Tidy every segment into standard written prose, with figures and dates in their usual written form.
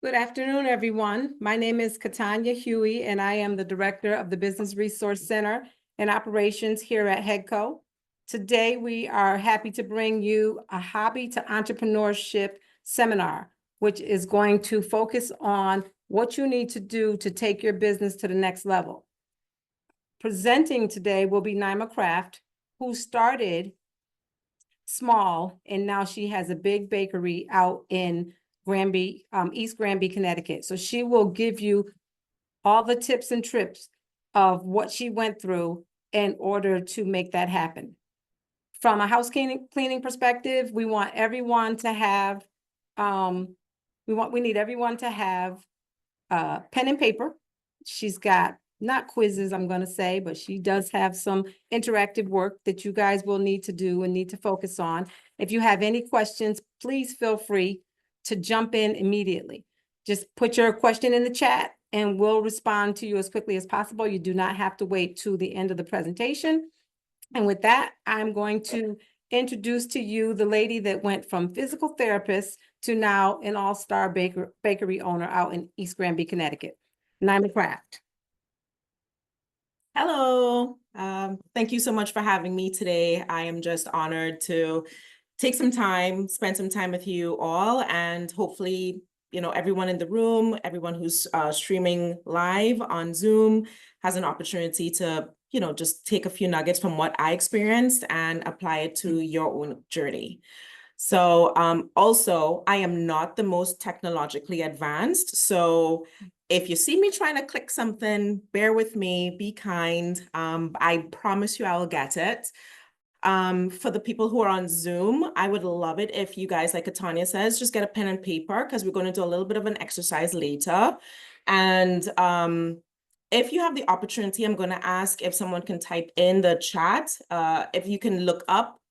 Good afternoon, everyone. My name is Katanya Huey, and I am the Director of the Business Resource Center and Operations here at HEDCO. Today, we are happy to bring you a Hobby to Entrepreneurship seminar, which is going to focus on what you need to do to take your business to the next level. Presenting today will be Naima Craft, who started small, and now she has a big bakery out in Granby, East Granby, Connecticut. So she will give you all the tips and trips of what she went through in order to make that happen. From a house cleaning perspective, we want everyone to have, we need everyone to have pen and paper. She's got not quizzes, I'm going to say, but she does have some interactive work that you guys will need to do and need to focus on. If you have any questions, please feel free to jump in immediately. Just put your question in the chat and we'll respond to you as quickly as possible. You do not have to wait to the end of the presentation. And with that, I'm going to introduce to you the lady that went from physical therapist to now an all-star bakery owner out in East Granby, Connecticut, Naima Craft. Hello. Thank you so much for having me today. I am just honored to take some time, spend some time with you all, and hopefully, everyone in the room, everyone who's streaming live on Zoom has an opportunity to, just take a few nuggets from what I experienced and apply it to your own journey. So also, I am not the most technologically advanced. So if you see me trying to click something, bear with me, be kind. I promise you I will get it. For the people who are on Zoom, I would love it if you guys, like Tanya says, just get a pen and paper because we're going to do a little bit of an exercise later. And if you have the opportunity, I'm going to ask if someone can type in the chat, if you can look up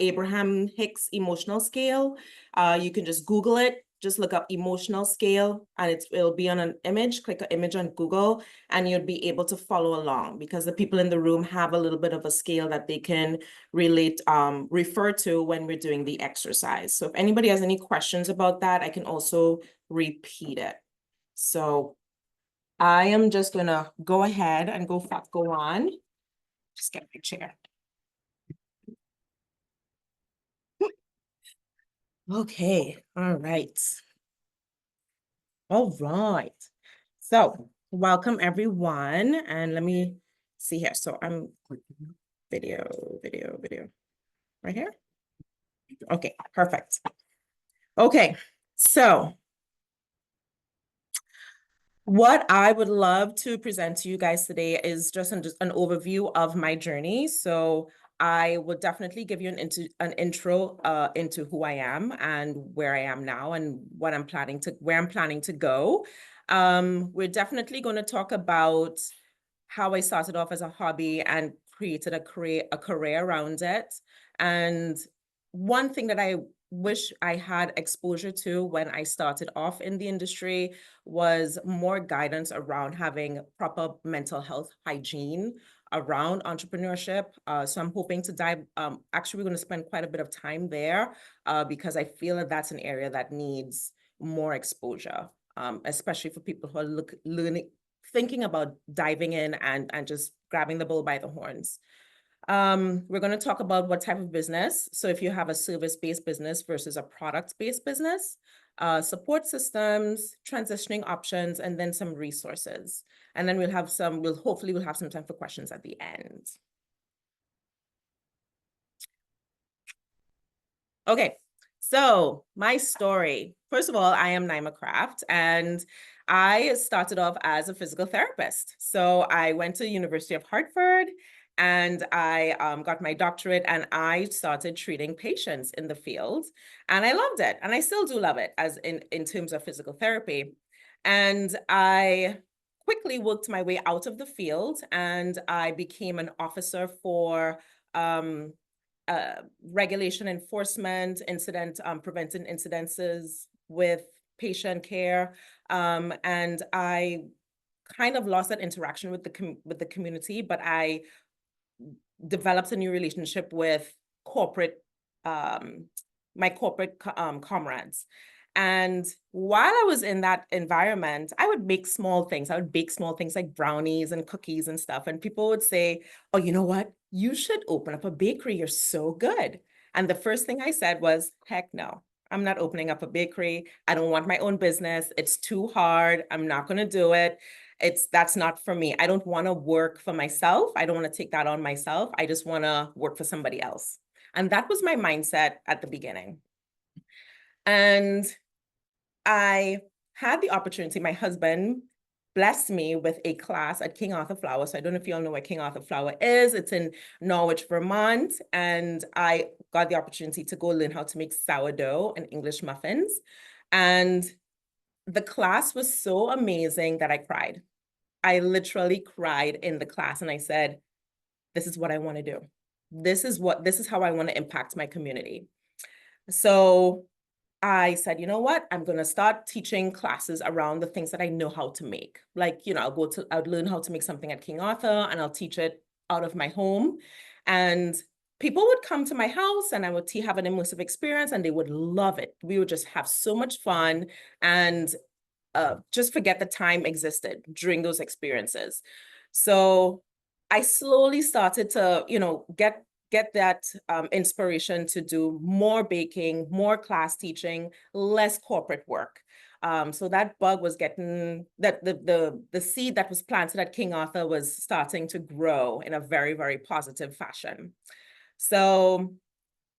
Abraham Hicks emotional scale. You can just Google it. Just look up emotional scale and it'll be on an image. Click an image on Google and you'll be able to follow along because the people in the room have a little bit of a scale that they can relate, refer to when we're doing the exercise. So if anybody has any questions about that, I can also repeat it. So I am just gonna go ahead and go on. Just get my chair. Okay, all right. All right. So welcome everyone. And let me see here. So I'm video right here. Okay, perfect. Okay, so what I would love to present to you guys today is just an overview of my journey. So I would definitely give you an intro into who I am and where I am now and where I'm planning to go. We're definitely going to talk about how I started off as a hobby and created a career around it. And one thing that I wish I had exposure to when I started off in the industry was more guidance around having proper mental health hygiene around entrepreneurship. So I'm hoping to dive, actually, we're going to spend quite a bit of time there because I feel that that's an area that needs more exposure, especially for people who are thinking about diving in and just grabbing the bull by the horns. We're going to talk about what type of business. So if you have a service-based business versus a product-based business, support systems, transitioning options, and then some resources. And then hopefully we'll have some time for questions at the end. Okay, so my story. First of all, I am Naima Craft, and I started off as a physical therapist. So I went to University of Hartford, and I got my doctorate and I started treating patients in the field. And I loved it. And I still do love it as in terms of physical therapy. And I quickly worked my way out of the field and I became an officer for regulation enforcement, preventing incidences with patient care. And I kind of lost that interaction with the community, but I developed a new relationship with my corporate comrades. And while I was in that environment, I would make small things. I would bake small things like brownies and cookies and stuff. And people would say, oh, you know what? You should open up a bakery. You're so good. And the first thing I said was, heck no, I'm not opening up a bakery. I don't want my own business. It's too hard. I'm not going to do it. That's not for me. I don't want to work for myself. I don't want to take that on myself. I just want to work for somebody else. And that was my mindset at the beginning. And I had the opportunity, my husband blessed me with a class at King Arthur Flour. So I don't know if you all know where King Arthur Flour is. It's in Norwich, Vermont. And I got the opportunity to go learn how to make sourdough and English muffins. And the class was so amazing that I cried. I literally cried in the class and I said, this is what I want to do. This is how I want to impact my community. So I said, you know what? I'm going to start teaching classes around the things that I know how to make. Like, I'll learn how to make something at King Arthur and I'll teach it out of my home. And people would come to my house and I would have an immersive experience and they would love it. We would just have so much fun and just forget the time existed during those experiences. So I slowly started to, get that inspiration to do more baking, more class teaching, less corporate work. So that bug was getting, that the seed that was planted at King Arthur was starting to grow in a very, very positive fashion. So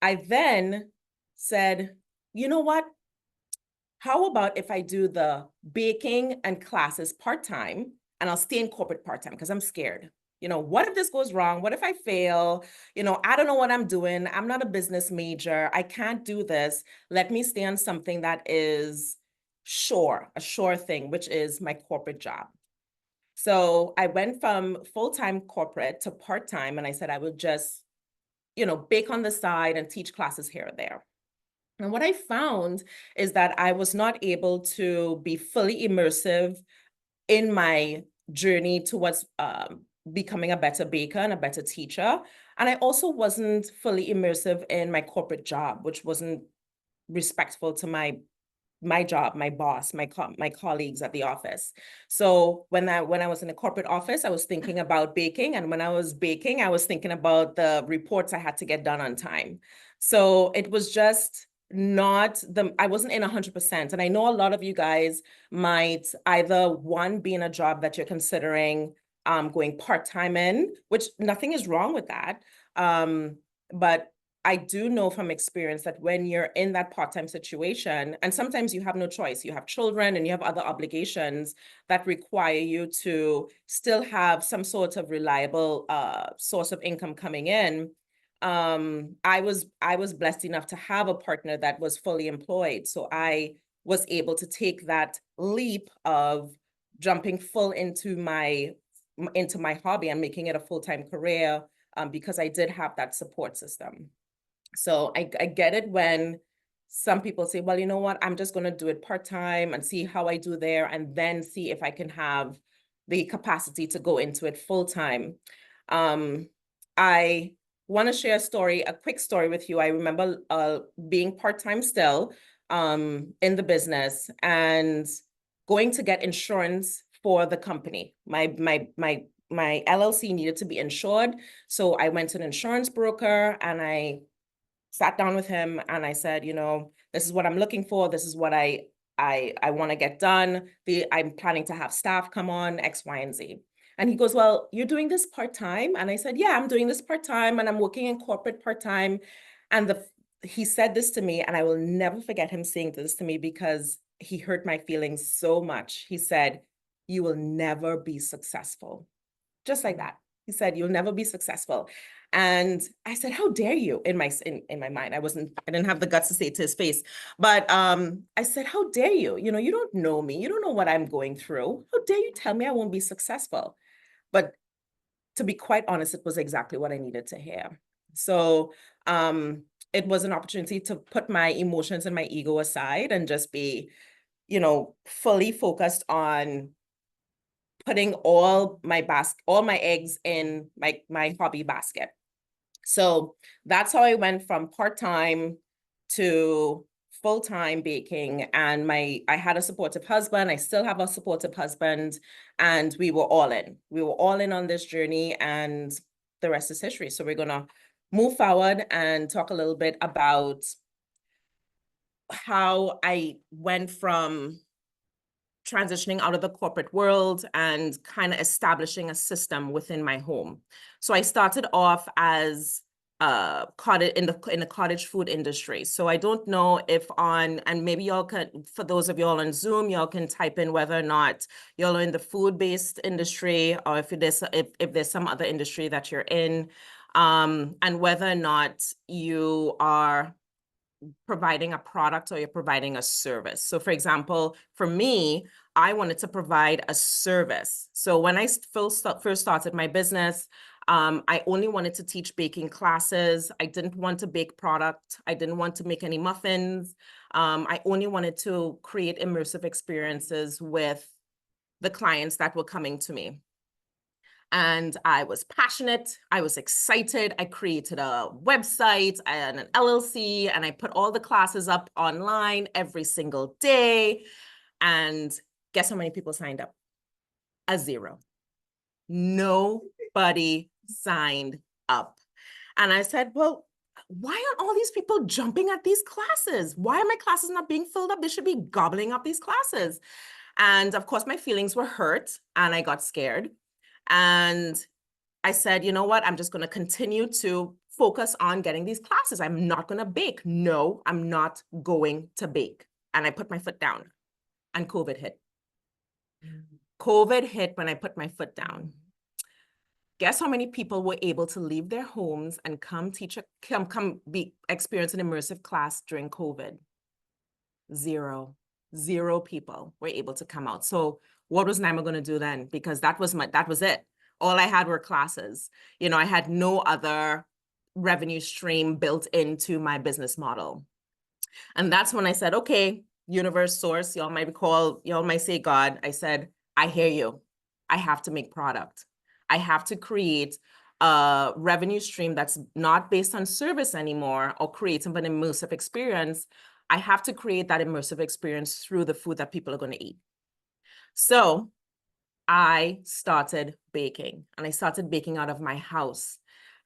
I then said, you know what? How about if I do the baking and classes part-time and I'll stay in corporate part-time because I'm scared. What if this goes wrong? What if I fail? I don't know what I'm doing. I'm not a business major. I can't do this. Let me stay on something that is a sure thing, which is my corporate job. So I went from full-time corporate to part-time and I said I would just, bake on the side and teach classes here and there. And what I found is that I was not able to be fully immersive in my journey towards becoming a better baker and a better teacher. And I also wasn't fully immersive in my corporate job, which wasn't respectful to my job, my boss, my colleagues at the office. So when I was in a corporate office, I was thinking about baking. And when I was baking, I was thinking about the reports I had to get done on time. So it was just I wasn't in 100%. And I know a lot of you guys might either be in a job that you're considering going part-time in, which nothing is wrong with that. But I do know from experience that when you're in that part-time situation, and sometimes you have no choice, you have children and you have other obligations that require you to still have some sort of reliable source of income coming in. I was blessed enough to have a partner that was fully employed. So I was able to take that leap of jumping full into my hobby and making it a full-time career because I did have that support system. So I get it when some people say, well, you know what, I'm just going to do it part-time and see how I do there and then see if I can have the capacity to go into it full-time. I want to share a quick story with you. I remember being part-time still in the business and going to get insurance for the company. My LLC needed to be insured. So I went to an insurance broker and I sat down with him and I said, this is what I'm looking for. This is what I want to get done. I'm planning to have staff come on X, Y, and Z. And he goes, well, you're doing this part-time? And I said, yeah, I'm doing this part-time and I'm working in corporate part-time. And he said this to me, and I will never forget him saying this to me because he hurt my feelings so much. He said, you will never be successful. Just like that. He said, you'll never be successful. And I said, how dare you? In my mind, I didn't have the guts to say it to his face, but I said, how dare you? You don't know me. You don't know what I'm going through. How dare you tell me I won't be successful? But to be quite honest, it was exactly what I needed to hear. So it was an opportunity to put my emotions and my ego aside and just be, fully focused on putting all my eggs in my hobby basket. So that's how I went from part-time to full-time baking, and I had a supportive husband. I still have a supportive husband, and we were all in. We were all in on this journey, and the rest is history. So we're gonna move forward and talk a little bit about how I went from transitioning out of the corporate world and kind of establishing a system within my home. So I started off as cottage in the cottage food industry. So I don't know if and maybe y'all can, for those of y'all on Zoom, y'all can type in whether or not y'all are in the food-based industry, or if there's some other industry that you're in, and whether or not you are providing a product or you're providing a service. So for example, for me, I wanted to provide a service. So when I first started my business, I only wanted to teach baking classes. I didn't want to bake product. I didn't want to make any muffins. I only wanted to create immersive experiences with the clients that were coming to me. And I was passionate, I was excited. I created a website and an LLC, and I put all the classes up online every single day. And guess how many people signed up? A zero. Nobody signed up. And I said, well, why aren't all these people jumping at these classes? Why are my classes not being filled up? They should be gobbling up these classes. And of course, my feelings were hurt and I got scared. And I said, you know what? I'm just going to continue to focus on getting these classes. I'm not going to bake. No, I'm not going to bake. And I put my foot down, and COVID hit. COVID hit when I put my foot down. Guess how many people were able to leave their homes and come experience an immersive class during COVID? Zero. Zero people were able to come out. So what was Naima going to do then? Because that was it. All I had were classes. You know, I had no other revenue stream built into my business model. And that's when I said, okay, universe, source, y'all might say God. I said, I hear you. I have to make product. I have to create a revenue stream that's not based on service anymore or creating an immersive experience. I have to create that immersive experience through the food that people are going to eat. So I started baking, and I started baking out of my house.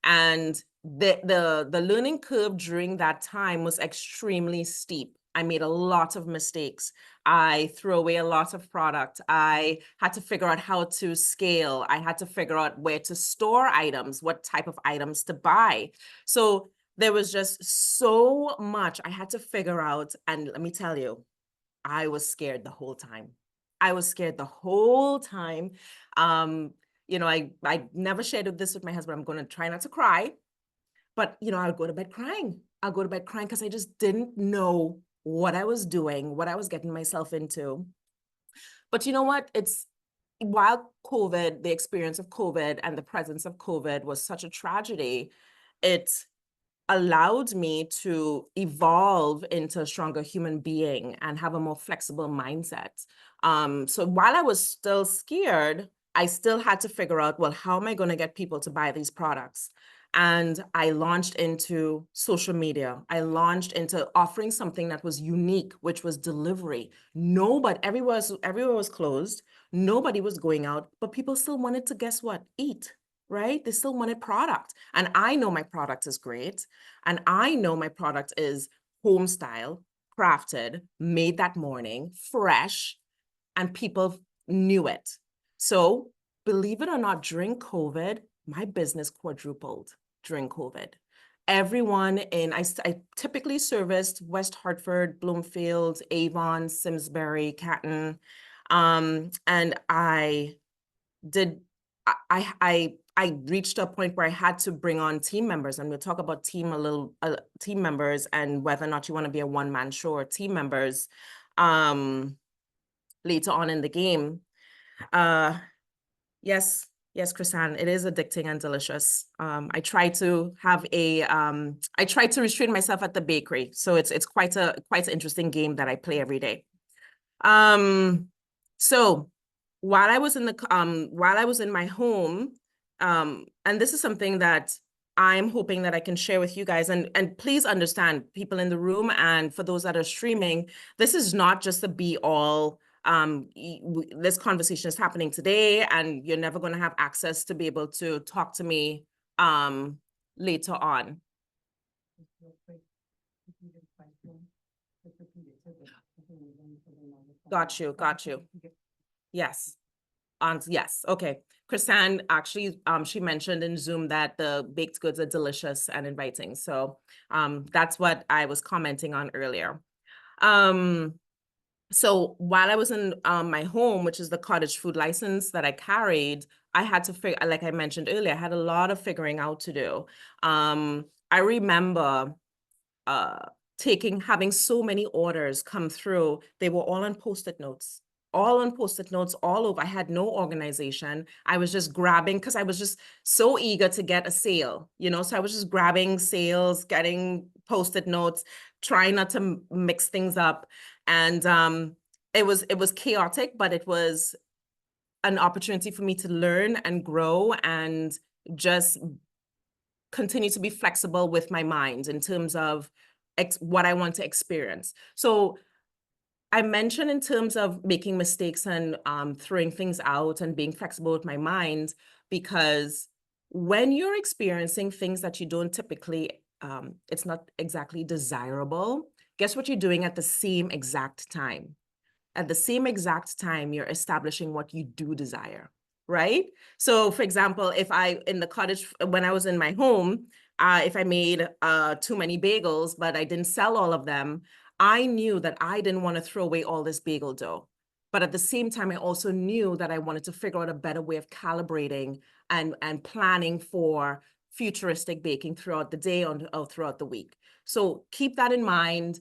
And the learning curve during that time was extremely steep. I made a lot of mistakes. I threw away a lot of product. I had to figure out how to scale. I had to figure out where to store items, what type of items to buy. So there was just so much I had to figure out. And let me tell you, I was scared the whole time. I was scared the whole time. You know, I never shared this with my husband. I'm going to try not to cry, but you know, I'll go to bed crying. I'll go to bed crying because I just didn't know what I was doing, what I was getting myself into. But you know what? While COVID, the experience of COVID and the presence of COVID was such a tragedy, it allowed me to evolve into a stronger human being and have a more flexible mindset. So while I was still scared, I still had to figure out, well, how am I going to get people to buy these products? And I launched into social media. I launched into offering something that was unique, which was delivery. Everywhere was closed. Nobody was going out, but people still wanted to, guess what? Eat, right? They still wanted product. And I know my product is great. And I know my product is home style, crafted, made that morning, fresh, and people knew it. So believe it or not, during COVID, my business quadrupled during COVID. I typically serviced West Hartford, Bloomfield, Avon, Simsbury, Canton. And I reached a point where I had to bring on team members, and we'll talk about team members and whether or not you want to be a one-man show or team members later on in the game. Yes, Chrisanne, it is addicting and delicious. I try to restrain myself at the bakery. So it's quite an interesting game that I play every day. So while I was in my home, and this is something that I'm hoping that I can share with you guys, and please understand, people in the room and for those that are streaming, this is not just a be all. This conversation is happening today, and you're never going to have access to be able to talk to me later on. Got you. Yes. Yes. Okay. Chrisanne actually, she mentioned in Zoom that the baked goods are delicious and inviting. So, that's what I was commenting on earlier. So while I was in my home, which is the cottage food license that I carried, I had to figure, like I mentioned earlier, I had a lot of figuring out to do. I remember having so many orders come through. They were all on Post-it notes, all over. I had no organization. I was just grabbing because I was just so eager to get a sale, so I was just grabbing sales, getting Post-it notes, trying not to mix things up. And it was chaotic, but it was an opportunity for me to learn and grow and just continue to be flexible with my mind in terms of what I want to experience. So I mentioned in terms of making mistakes and throwing things out and being flexible with my mind, because when you're experiencing things that you don't typically, it's not exactly desirable, guess what you're doing at the same exact time? At the same exact time, you're establishing what you do desire, right? So for example, in the cottage, when I was in my home, if I made too many bagels, but I didn't sell all of them, I knew that I didn't want to throw away all this bagel dough. But at the same time, I also knew that I wanted to figure out a better way of calibrating and planning for futuristic baking throughout the day or throughout the week. So keep that in mind.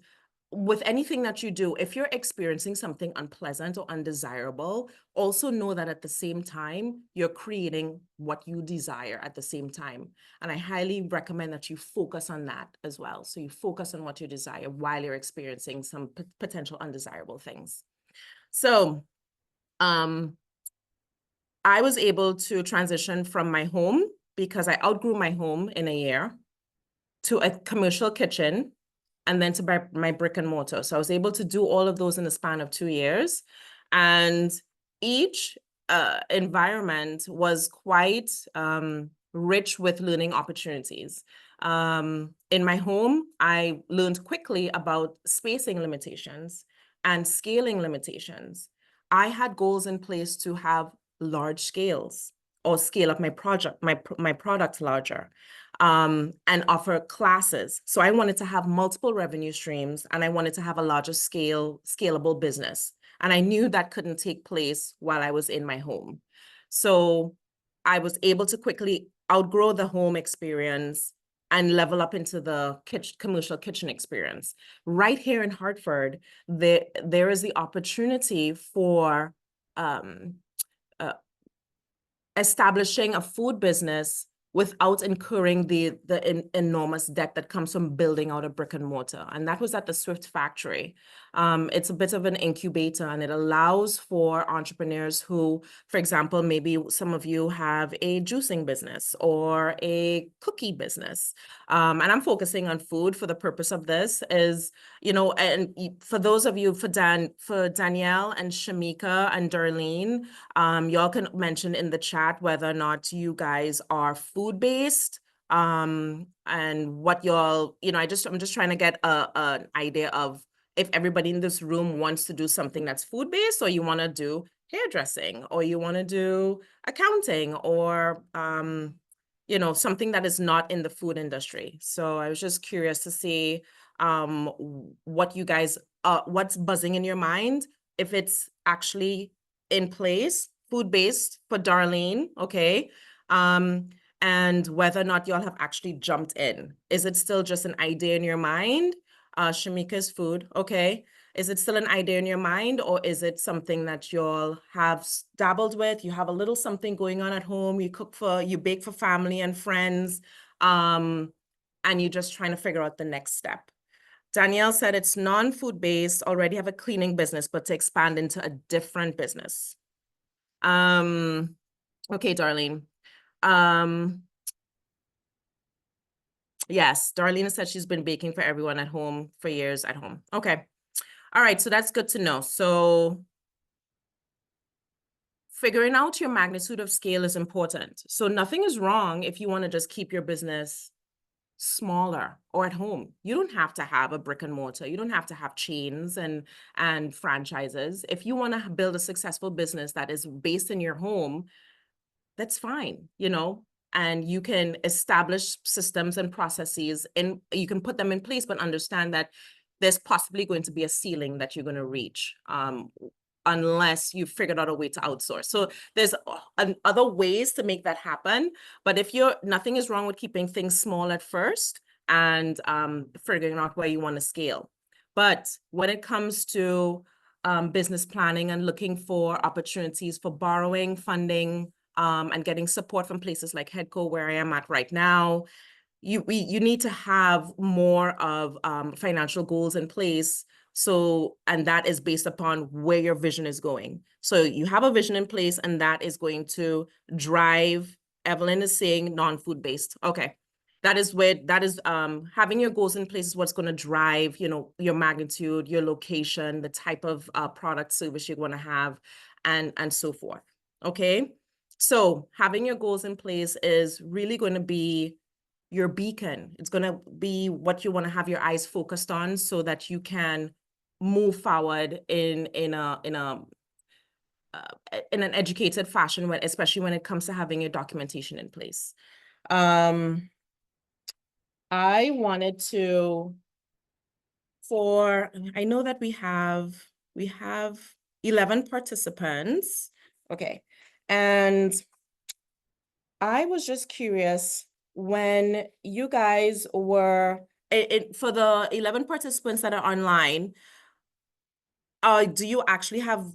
With anything that you do, if you're experiencing something unpleasant or undesirable, also know that at the same time, you're creating what you desire at the same time. And I highly recommend that you focus on that as well. So you focus on what you desire while you're experiencing some potential undesirable things. So I was able to transition from my home, because I outgrew my home in a year, to a commercial kitchen, and then to my brick and mortar. So I was able to do all of those in the span of 2 years. And each environment was quite rich with learning opportunities. In my home, I learned quickly about spacing limitations and scaling limitations. I had goals in place to have large scales or scale up my product larger. And offer classes. So I wanted to have multiple revenue streams, and I wanted to have a larger scalable business. And I knew that couldn't take place while I was in my home. So I was able to quickly outgrow the home experience and level up into the commercial kitchen experience. Right here in Hartford, there is the opportunity for establishing a food business without incurring the enormous debt that comes from building out a brick and mortar. And that was at the Swift factory. It's a bit of an incubator, and it allows for entrepreneurs who, for example, maybe some of you have a juicing business or a cookie business. And I'm focusing on food for the purpose of this is, and for those of you, for Danielle and Shamika and Darlene, y'all can mention in the chat whether or not you guys are food-based, and what y'all, I'm just trying to get an idea of if everybody in this room wants to do something that's food-based, or you want to do hairdressing, or you want to do accounting, or something that is not in the food industry. So I was just curious to see what you guys, what's buzzing in your mind, if it's actually in place, food-based for Darlene, okay? And whether or not y'all have actually jumped in. Is it still just an idea in your mind? Shamika's food, okay. Is it still an idea in your mind, or is it something that y'all have dabbled with? You have a little something going on at home, you bake for family and friends, and you're just trying to figure out the next step. Danielle said it's non-food based, already have a cleaning business, but to expand into a different business. Okay, Darlene. Yes, Darlene said she's been baking for everyone at home for years at home. Okay. All right, so that's good to know. So figuring out your magnitude of scale is important. So nothing is wrong if you want to just keep your business smaller or at home. You don't have to have a brick and mortar. You don't have to have chains and franchises. If you want to build a successful business that is based in your home, that's fine, and you can establish systems and processes and you can put them in place, but understand that there's possibly going to be a ceiling that you're going to reach unless you figured out a way to outsource. So there's other ways to make that happen. But if nothing is wrong with keeping things small at first and figuring out where you want to scale. But when it comes to business planning and looking for opportunities for borrowing, funding, and getting support from places like Headco, where I am at right now, you need to have more of financial goals in place. So, and that is based upon where your vision is going. So you have a vision in place, and that is going to drive, Evelyn is saying non-food based. Okay. That is having your goals in place is what's going to drive, your magnitude, your location, the type of product service you're going to have, and so forth. Okay. So having your goals in place is really going to be your beacon. It's going to be what you want to have your eyes focused on so that you can move forward in an educated fashion, especially when it comes to having your documentation in place. I wanted to, I know that we have 11 participants. Okay. And I was just curious, when you guys were, for the 11 participants that are online, do you actually have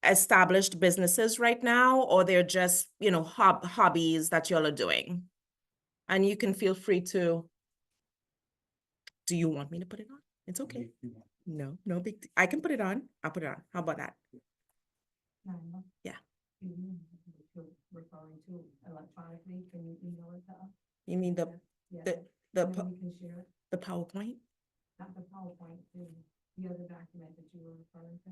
established businesses right now, or they're just, hobbies that y'all are doing? And you can feel free to, do you want me to put it on? It's okay. No big, I can put it on. I'll put it on. How about that? Yeah. Referring to electronically, can you email it to us? You mean the PowerPoint? Not the PowerPoint, the other document that you were referring to.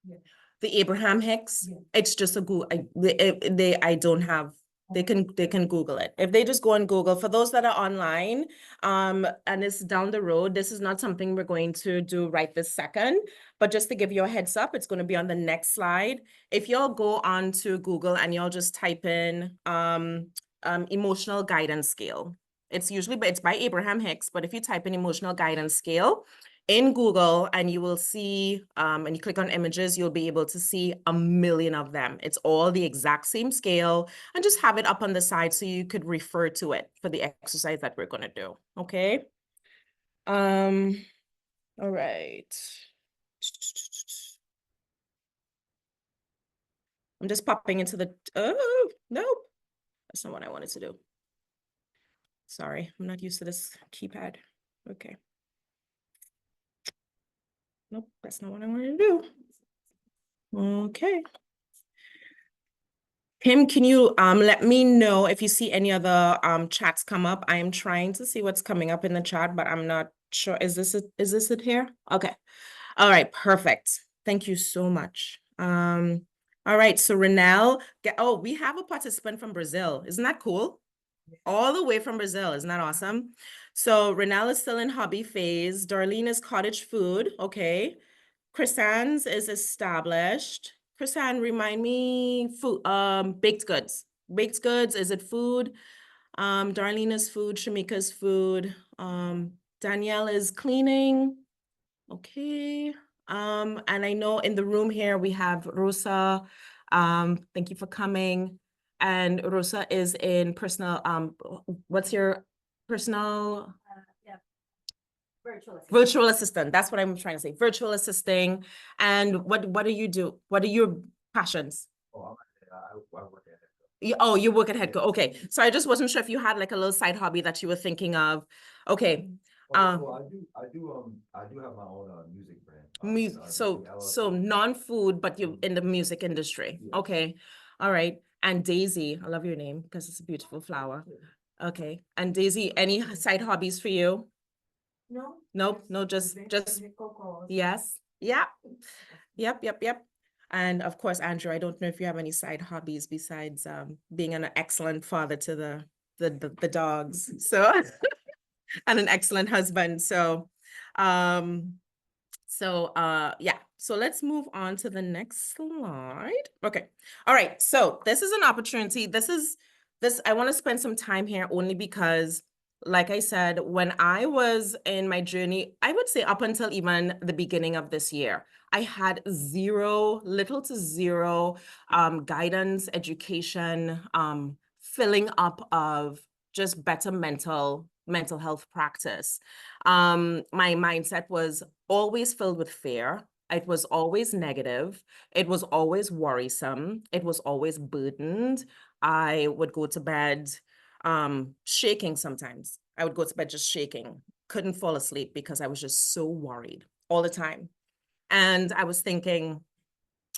Yeah. The Abraham Hicks. Yeah. It's just a Google. I don't have. They can Google it. If they just go on Google, for those that are online, and it's down the road, this is not something we're going to do right this second, but just to give you a heads up, it's going to be on the next slide. If y'all go on to Google and y'all just type in emotional guidance scale, it's by Abraham Hicks, but if you type in emotional guidance scale in Google and you will see, and you click on images, you'll be able to see a million of them. It's all the exact same scale, and just have it up on the side so you could refer to it for the exercise that we're going to do. Okay. All right. I'm just popping into the, oh, nope. That's not what I wanted to do. Sorry, I'm not used to this keypad. Okay. Nope, that's not what I wanted to do. Okay. Kim, can you let me know if you see any other chats come up? I am trying to see what's coming up in the chat, but I'm not sure. Is this it here? Okay. All right, perfect. Thank you so much. All right, so Renelle, we have a participant from Brazil. Isn't that cool? All the way from Brazil. Isn't that awesome? So Renelle is still in hobby phase. Darlene is cottage food. Okay. Chrisanne's is established. Chrisanne, remind me, food, baked goods. Baked goods, is it food? Darlene is food. Shamika's food. Danielle is cleaning. Okay. And I know in the room here we have Rosa. Thank you for coming. And Rosa is in personal, what's your personal? Virtual assistant. That's what I'm trying to say. Virtual assisting. And what do you do? What are your passions? Oh, I work at You work at Headco. Okay. So I just wasn't sure if you had like a little side hobby that you were thinking of. Okay. Well, I do have my own music brand. So non-food, but you're in the music industry. Yeah. Okay. All right. And Daisy, I love your name because it's a beautiful flower. Okay. And Daisy, any side hobbies for you? No. Nope, no, just, yes, yeah. Yep. And of course, Andrew, I don't know if you have any side hobbies besides being an excellent father to the dogs. So and an excellent husband. Yeah. So let's move on to the next slide. Okay. All right. So this is an opportunity. I want to spend some time here only because, like I said, when I was in my journey, I would say up until even the beginning of this year, I had little to zero guidance, education, filling up of just better mental health practice. My mindset was always filled with fear. It was always negative. It was always worrisome. It was always burdened. I would go to bed shaking sometimes. I would go to bed just shaking. Couldn't fall asleep because I was just so worried all the time. And I was thinking,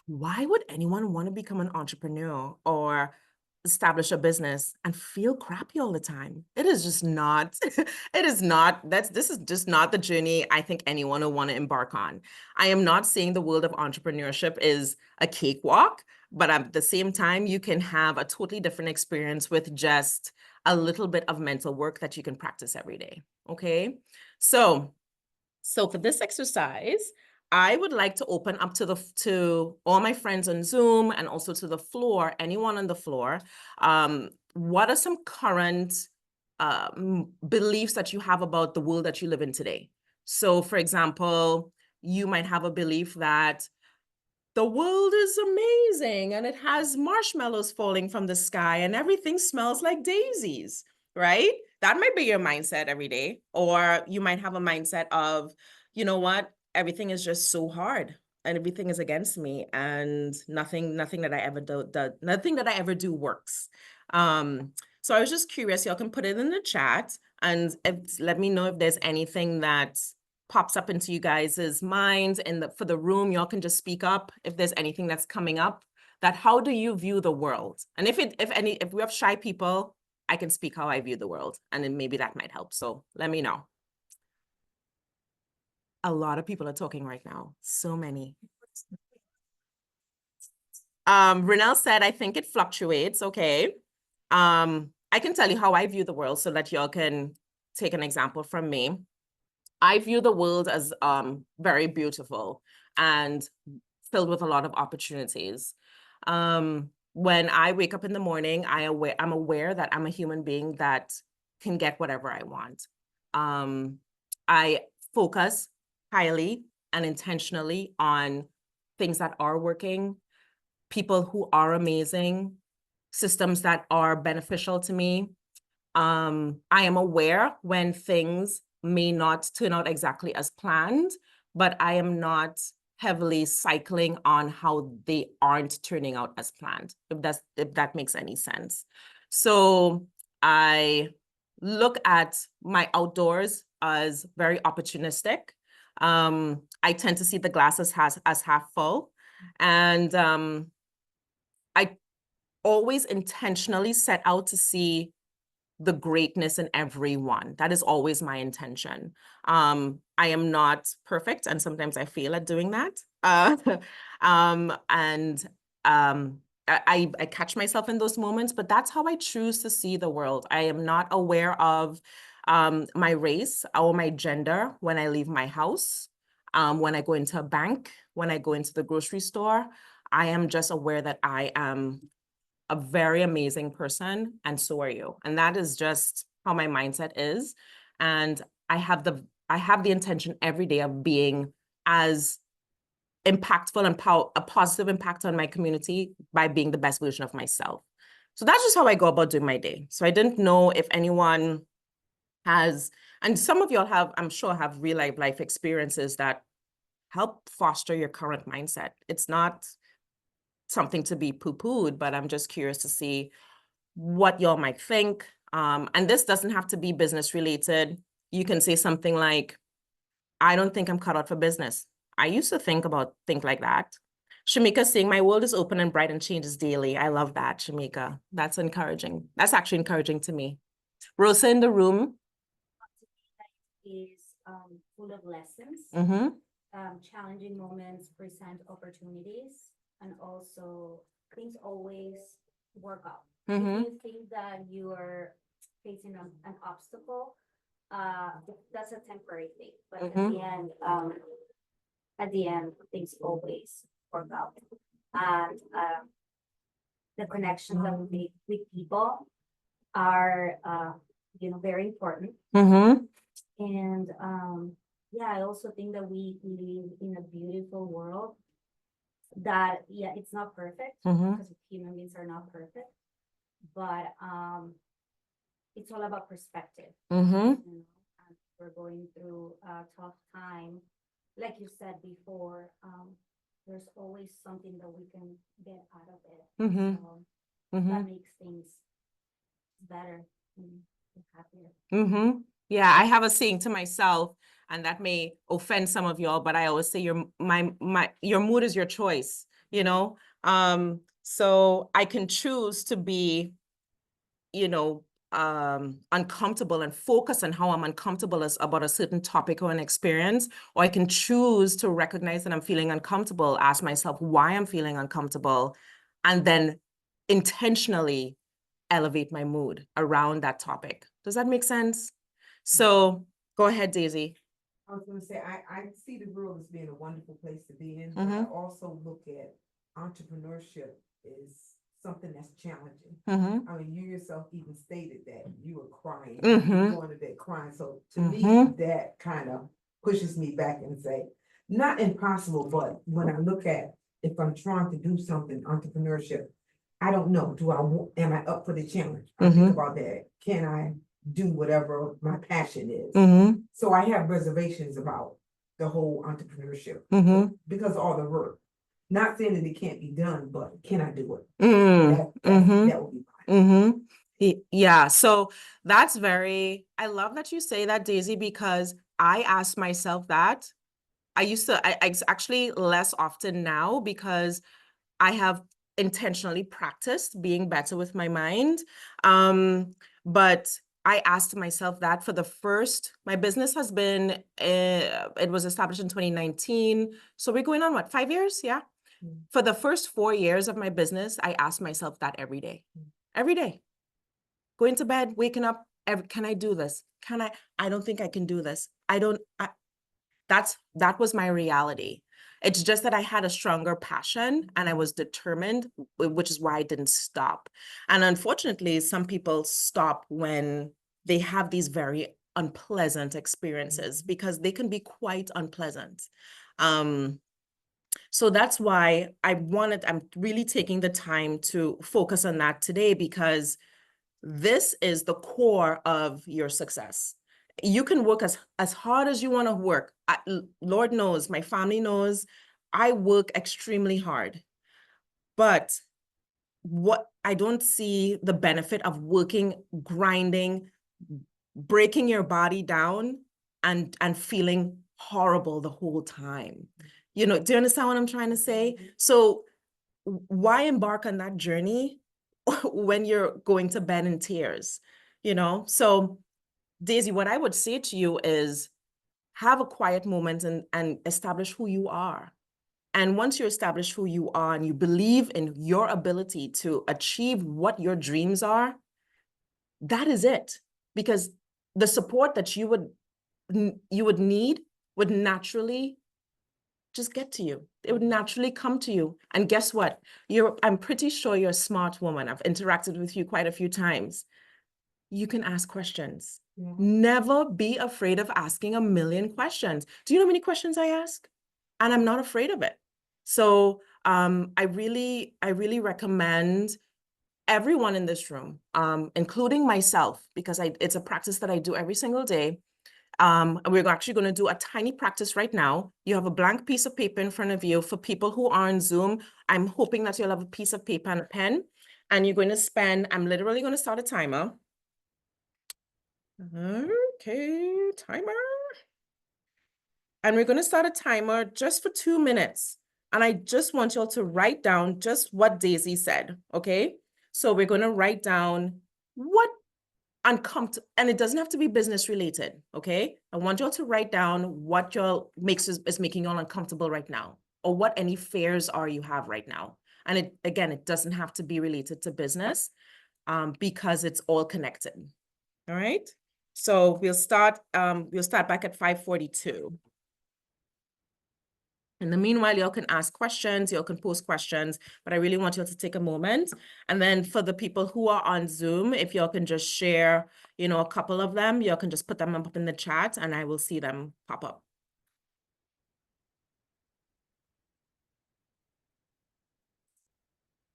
why would anyone want to become an entrepreneur or establish a business and feel crappy all the time? It is just not, this is just not the journey I think anyone will want to embark on. I am not saying the world of entrepreneurship is a cakewalk, but at the same time, you can have a totally different experience with just a little bit of mental work that you can practice every day. Okay. So for this exercise, I would like to open up to all my friends on Zoom and also to the floor, anyone on the floor. What are some current beliefs that you have about the world that you live in today? So, for example, you might have a belief that the world is amazing and it has marshmallows falling from the sky and everything smells like daisies, right? That might be your mindset every day. Or you might have a mindset of, you know what, everything is just so hard and everything is against me and nothing that I ever nothing that I ever do works. So I was just curious, y'all can put it in the chat and let me know if there's anything that pops up into you guys' minds, and for the room, y'all can just speak up if there's anything that's coming up. That how do you view the world? And if we have shy people, I can speak how I view the world, and then maybe that might help. So let me know. A lot of people are talking right now. So many. Renelle said, I think it fluctuates. Okay. I can tell you how I view the world so that y'all can take an example from me. I view the world as very beautiful and filled with a lot of opportunities. When I wake up in the morning, I'm aware that I'm a human being that can get whatever I want. I focus highly and intentionally on things that are working, people who are amazing, systems that are beneficial to me. I am aware when things may not turn out exactly as planned, but I am not heavily cycling on how they aren't turning out as planned, if that makes any sense. So I look at my outdoors as very opportunistic. I tend to see the glass as half full. And I always intentionally set out to see the greatness in everyone. That is always my intention. I am not perfect, and sometimes I fail at doing that. I catch myself in those moments, but that's how I choose to see the world. I am not aware of my race or my gender when I leave my house, when I go into a bank, when I go into the grocery store. I am just aware that I am a very amazing person, and so are you. And that is just how my mindset is. And I have the intention every day of being as impactful and a positive impact on my community by being the best version of myself. So that's just how I go about doing my day. So I didn't know if anyone has, and some of y'all have, I'm sure, have real life experiences that help foster your current mindset. It's not something to be poo-pooed, but I'm just curious to see what y'all might think. And this doesn't have to be business related. You can say something like, I don't think I'm cut out for business. I used to think like that. Shamika saying, my world is open and bright and changes daily. I love that, Shamika. That's encouraging. That's actually encouraging to me. Rosa in the room. Is full of lessons. Mm-hmm. Challenging moments present opportunities, and also things always work out. If you think that you are facing an obstacle, that's a temporary thing, but at the end, things always work out. And the connections that we make with people are, very important. Mm-hmm. And yeah, I also think that we live in a beautiful world that, yeah, it's not perfect because human beings are not perfect, but it's all about perspective. Mm-hmm. And we're going through a tough time. Like you said before, there's always something that we can get out of it. Mm-hmm. So that makes things better and happier. Mm-hmm. Yeah, I have a saying to myself, and that may offend some of y'all, but I always say your mood is your choice, you know? So I can choose to be, uncomfortable and focus on how I'm uncomfortable about a certain topic or an experience, or I can choose to recognize that I'm feeling uncomfortable, ask myself why I'm feeling uncomfortable, and then intentionally elevate my mood around that topic. Does that make sense? So go ahead, Daisy. I was gonna say, I see the world as being a wonderful place to be in, but I also look at entrepreneurship as something that's challenging. I mean, you yourself even stated that you were crying, you were going to bed crying. So to me, that kind of pushes me back and say, not impossible, but when I look at, if I'm trying to do something, entrepreneurship, I don't know, am I up for the challenge? I think about that. Can I do whatever my passion is? So I have reservations about the whole entrepreneurship because of all the work. Not saying that it can't be done, but can I do it? That would be fine. Yeah, so I love that you say that, Daisy, because I asked myself that. I actually less often now because I have intentionally practiced being better with my mind. But I asked myself that my business has been, it was established in 2019. So we're going on what, 5 years? Yeah. For the first 4 years of my business, I asked myself that every day. Every day. Going to bed, waking up, can I do this? I don't think I can do this. That was my reality. It's just that I had a stronger passion and I was determined, which is why I didn't stop. And unfortunately, some people stop when they have these very unpleasant experiences because they can be quite unpleasant. So that's why I'm really taking the time to focus on that today, because this is the core of your success. You can work as hard as you want to work. Lord knows, my family knows, I work extremely hard. But what I don't see the benefit of working, grinding, breaking your body down and feeling horrible the whole time. Do you understand what I'm trying to say? So why embark on that journey when you're going to bed in tears? So Daisy, what I would say to you is have a quiet moment and establish who you are. And once you establish who you are and you believe in your ability to achieve what your dreams are, that is it. Because the support that you would need would naturally just get to you. It would naturally come to you. And guess what? I'm pretty sure you're a smart woman. I've interacted with you quite a few times. You can ask questions. Never be afraid of asking a million questions. Do you know how many questions I ask? And I'm not afraid of it. So I really recommend everyone in this room, including myself, because it's a practice that I do every single day. We're actually going to do a tiny practice right now. You have a blank piece of paper in front of you. For people who are on Zoom, I'm hoping that you'll have a piece of paper and a pen, and you're going to I'm literally going to start a timer. Okay, timer. And we're going to start a timer just for 2 minutes. And I just want y'all to write down just what Daisy said, okay? So we're going to write down what uncomfortable, and it doesn't have to be business related, okay? I want y'all to write down what y'all is making y'all uncomfortable right now, or what any fears are you have right now. And it doesn't have to be related to business, because it's all connected. All right. So we'll start back at 5:42. In the meanwhile, y'all can ask questions, y'all can post questions, but I really want y'all to take a moment. And then for the people who are on Zoom, if y'all can just share, a couple of them, y'all can just put them up in the chat and I will see them pop up.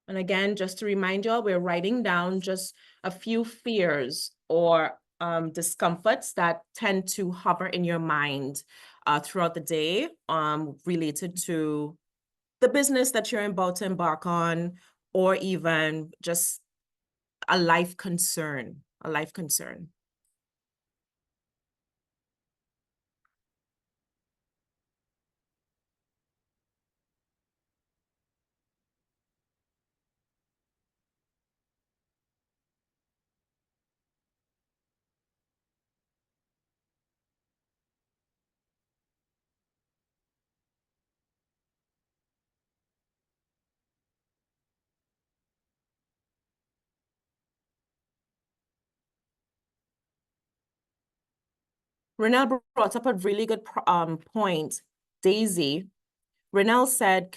And again, just to remind y'all, we're writing down just a few fears or discomforts that tend to hover in your mind throughout the day, related to the business that you're about to embark on, or even just a life concern, Renelle brought up a really good point, Daisy. Renelle said,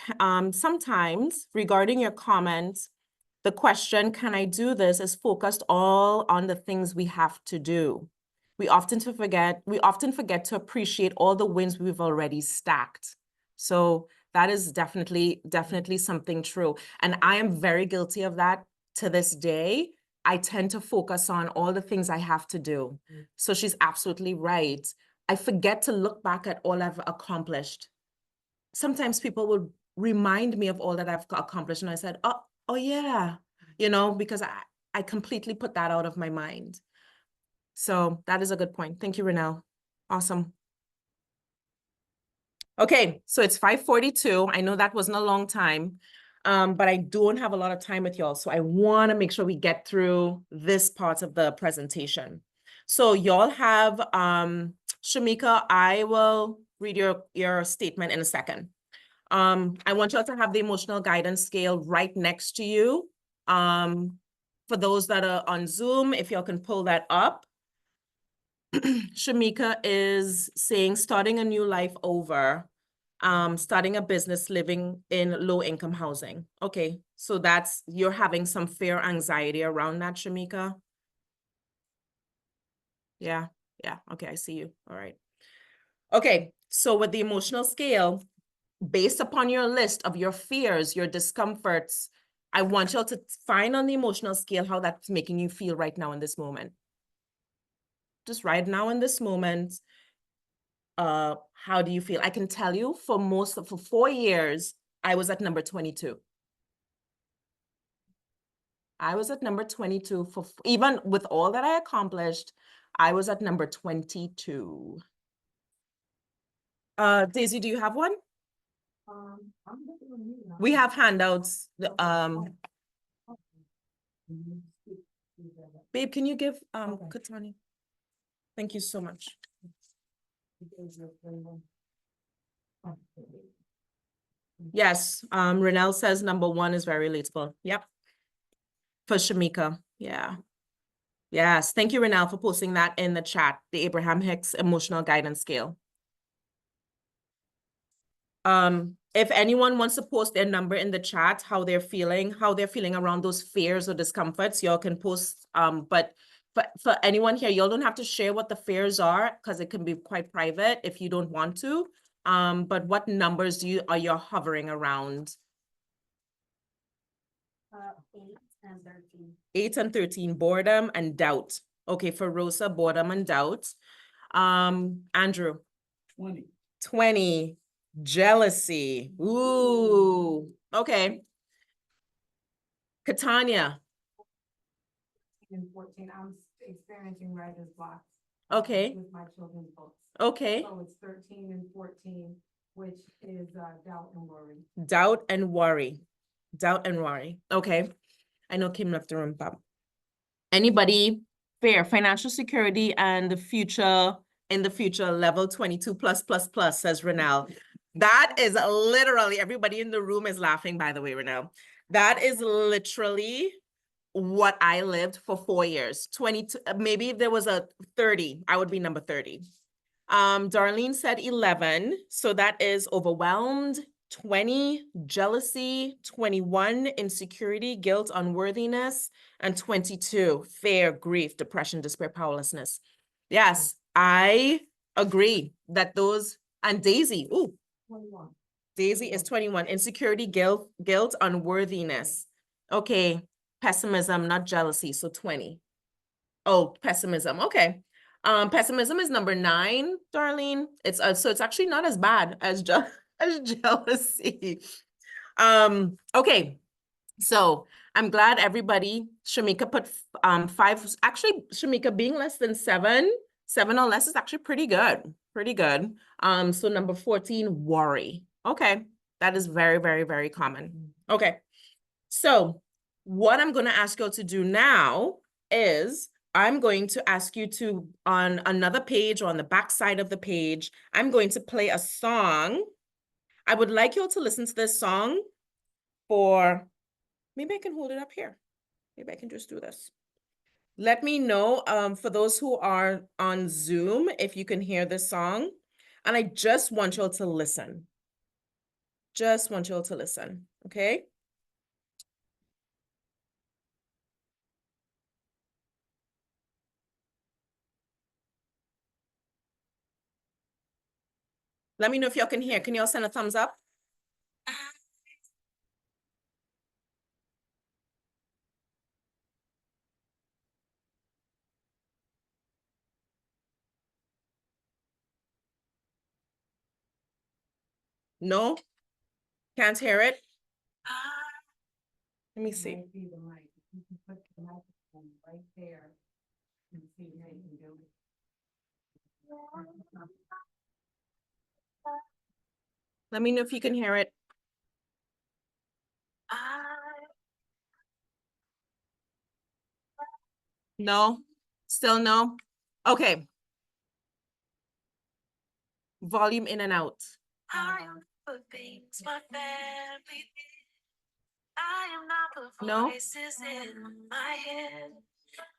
sometimes regarding your comments, the question, can I do this, is focused all on the things we have to do. We often forget to appreciate all the wins we've already stacked. So that is definitely something true. And I am very guilty of that to this day. I tend to focus on all the things I have to do. So she's absolutely right. I forget to look back at all I've accomplished. Sometimes people will remind me of all that I've accomplished. And I said, oh yeah, because I completely put that out of my mind. So that is a good point. Thank you, Renelle. Awesome. Okay, so it's 5:42. I know that wasn't a long time, but I don't have a lot of time with y'all. So I want to make sure we get through this part of the presentation. So y'all have, Shamika, I will read your statement in a second. I want y'all to have the emotional guidance scale right next to you. For those that are on Zoom, if y'all can pull that up. Shamika is saying, starting a new life over, starting a business, living in low-income housing. Okay, so you're having some fear, anxiety around that, Shamika? Yeah, okay, I see you. All right. Okay, so with the emotional scale, based upon your list of your fears, your discomforts, I want y'all to find on the emotional scale how that's making you feel right now in this moment. Just right now in this moment, how do you feel? I can tell you for 4 years, I was at number 22. I was at number 22 even with all that I accomplished, I was at number 22. Daisy, do you have one? I'm looking at you now. We have handouts. Babe, can you give Katani? Thank you so much. Yes, Renelle says number 1 is very relatable. Yep. For Shamika. Yeah. Yes. Thank you, Renelle, for posting that in the chat, the Abraham Hicks emotional guidance scale. If anyone wants to post their number in the chat, how they're feeling around those fears or discomforts, y'all can post. But for anyone here, y'all don't have to share what the fears are because it can be quite private if you don't want to. But what numbers are you hovering around? 8 and 13. 8 and 13, boredom and doubt. Okay, for Rosa, boredom and doubt. Andrew? 20. Jealousy. Ooh, okay. Katanya? In 14, I'm experiencing writer's block. Okay. With my children's books. Okay. So it's 13 and 14, which is doubt and worry. Doubt and worry. Doubt and worry. Okay. I know Kim left the room, but anybody fair, financial security and the future, in the future, level 22 plus, says Renelle. That is literally, everybody in the room is laughing, by the way, Renelle. That is literally what I lived for 4 years. 22, maybe if there was a 30, I would be number 30. Darlene said 11, so that is overwhelmed, 20, jealousy, 21, insecurity, guilt, unworthiness, and 22, fear, grief, depression, despair, powerlessness. Yes, I agree that those, and Daisy, ooh, 21. Daisy is 21, insecurity, guilt, unworthiness. Okay, pessimism, not jealousy, so 20. Oh, pessimism, okay. Pessimism is number 9, Darlene. It's so it's actually not as bad as as jealousy. Okay. So I'm glad everybody, Shamika put 5. Actually, Shamika, being less than 7 or less is actually pretty good. Pretty good. So number 14, worry. Okay. That is very, very, very common. Okay. So what I'm going to ask you to do now is I'm going to ask you to, on another page or on the back side of the page, I'm going to play a song. I would like you all to listen to this song for, maybe I can hold it up here. Maybe I can just do this. Let me know, for those who are on Zoom, if you can hear this song. And I just want you all to listen. Just want you all to listen, okay? Let me know if y'all can hear. Can y'all send a thumbs up? No? Can't hear it? Let me see. Might be the mic. You can put the microphone right there and see how you can do it. Let me know if you can hear it. No? Still no? Okay. Volume in and out. I am the things my family did. I am not the No? voices in my head.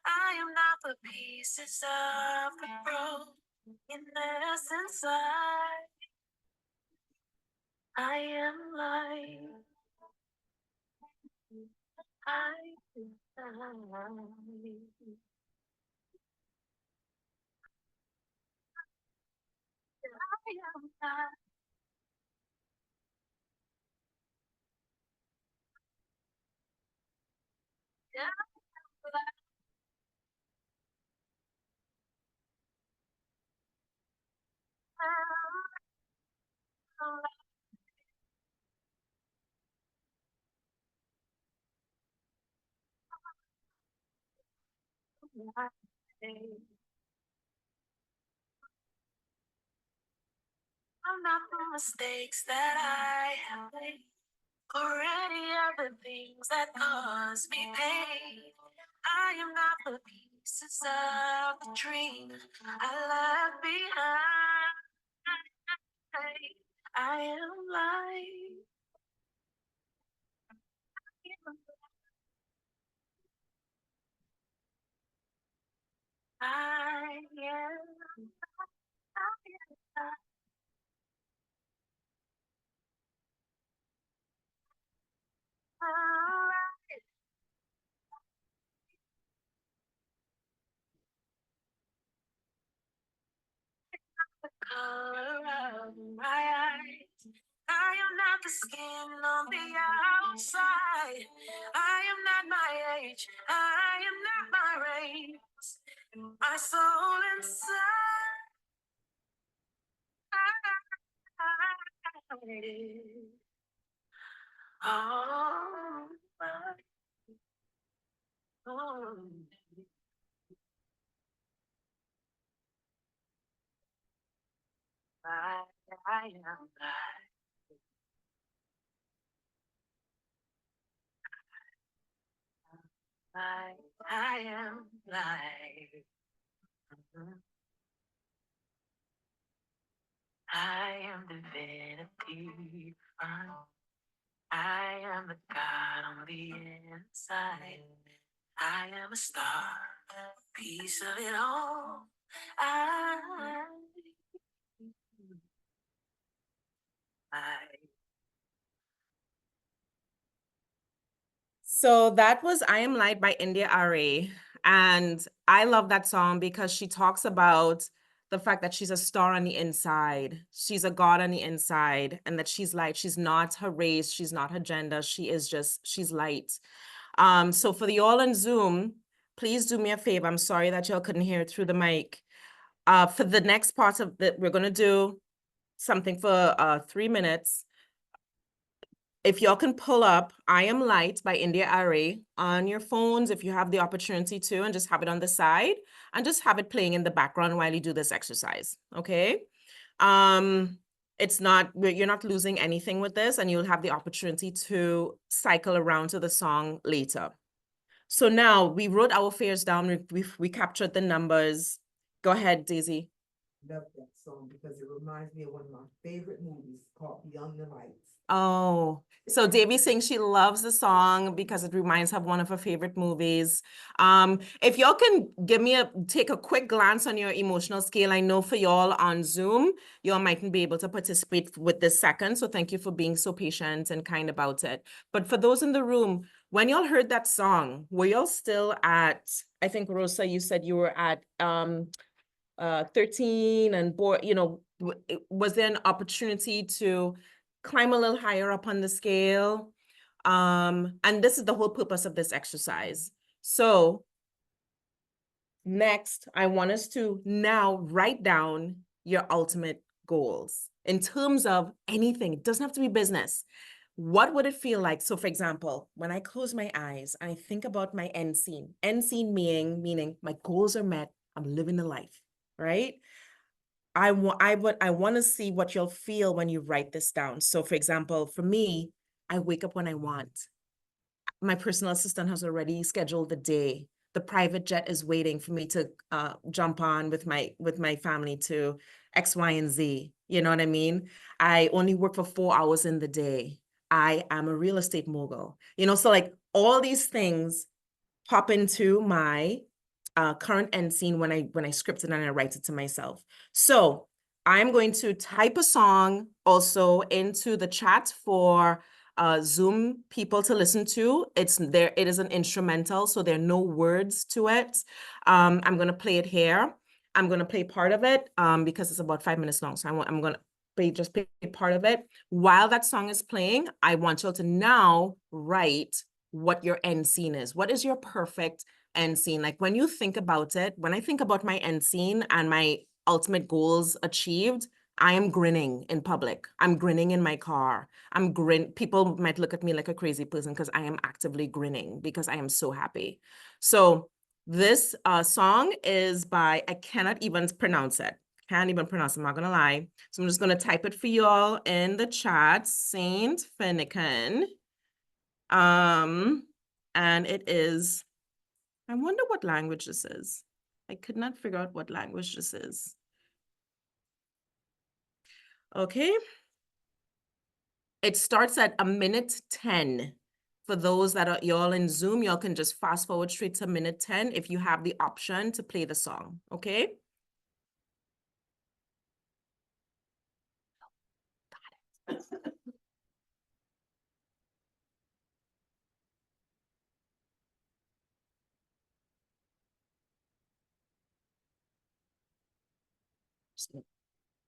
I am not the pieces of the brokenness inside. I am light. I am light. I am light. I'm not the mistakes that I have made, or any of the things that cause me pain. I am not the pieces of the dream I left behind. I am light. I am. The color of my eyes. I am not the skin on the outside. I am not my age. I am not my race. My soul inside. Oh, oh, I am God. I am light. I am divinity. I am the God on the inside. I am a star, piece of it all. I, I So that was I Am Light by India Arie. And I love that song because she talks about the fact that she's a star on the inside. She's a God on the inside, and that she's light. She's not her race. She's not her gender. She's light. So for the all on Zoom, please do me a favor. I'm sorry that y'all couldn't hear it through the mic. For the next part of it, we're going to do something for 3 minutes. If y'all can pull up I Am Light by India Arie on your phones, if you have the opportunity to, and just have it on the side and just have it playing in the background while you do this exercise, okay? You're not losing anything with this, and you'll have the opportunity to cycle around to the song later. So now we wrote our fares down, we captured the numbers. Go ahead, Daisy. Love that song because it reminds me of one of my favorite movies called Beyond the Lights. Oh, so Davy's saying she loves the song because it reminds her of one of her favorite movies. If y'all can take a quick glance on your emotional scale. I know for y'all on Zoom, y'all mightn't be able to participate with this second. So thank you for being so patient and kind about it. But for those in the room, when y'all heard that song, were y'all still at, I think Rosa, you said you were at 13 and was there an opportunity to climb a little higher up on the scale? And this is the whole purpose of this exercise. So next, I want us to now write down your ultimate goals in terms of anything. It doesn't have to be business. What would it feel like? So for example, when I close my eyes, I think about my end scene. End scene meaning my goals are met. I'm living the life, right? I want to see what you'll feel when you write this down. So for example, for me, I wake up when I want. My personal assistant has already scheduled the day. The private jet is waiting for me to jump on with my family to X, Y, and Z. You know what I mean? I only work for 4 hours in the day. I am a real estate mogul. So like all these things pop into my current end scene when I script it and I write it to myself. So I'm going to type a song also into the chat for Zoom people to listen to. It is an instrumental, so there are no words to it. I'm going to play it here. I'm going to play part of it because it's about 5 minutes long. So I'm going to play part of it. While that song is playing, I want you to now write what your end scene is. What is your perfect end scene? Like when you think about it, when I think about my end scene and my ultimate goals achieved, I am grinning in public. I'm grinning in my car. People might look at me like a crazy person because I am actively grinning because I am so happy. So this song is by, I cannot even pronounce it. Can't even pronounce it, I'm not gonna lie. So I'm just gonna type it for y'all in the chat, Saint Finnegan. And it is, I wonder what language this is. I could not figure out what language this is. Okay. It starts at 1:10. For those that are y'all in Zoom, y'all can just fast forward straight to 1:10 if you have the option to play the song, okay? Got it.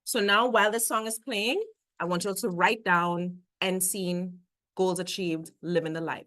So now while this song is playing, I want you to write down end scene, goals achieved, living the life.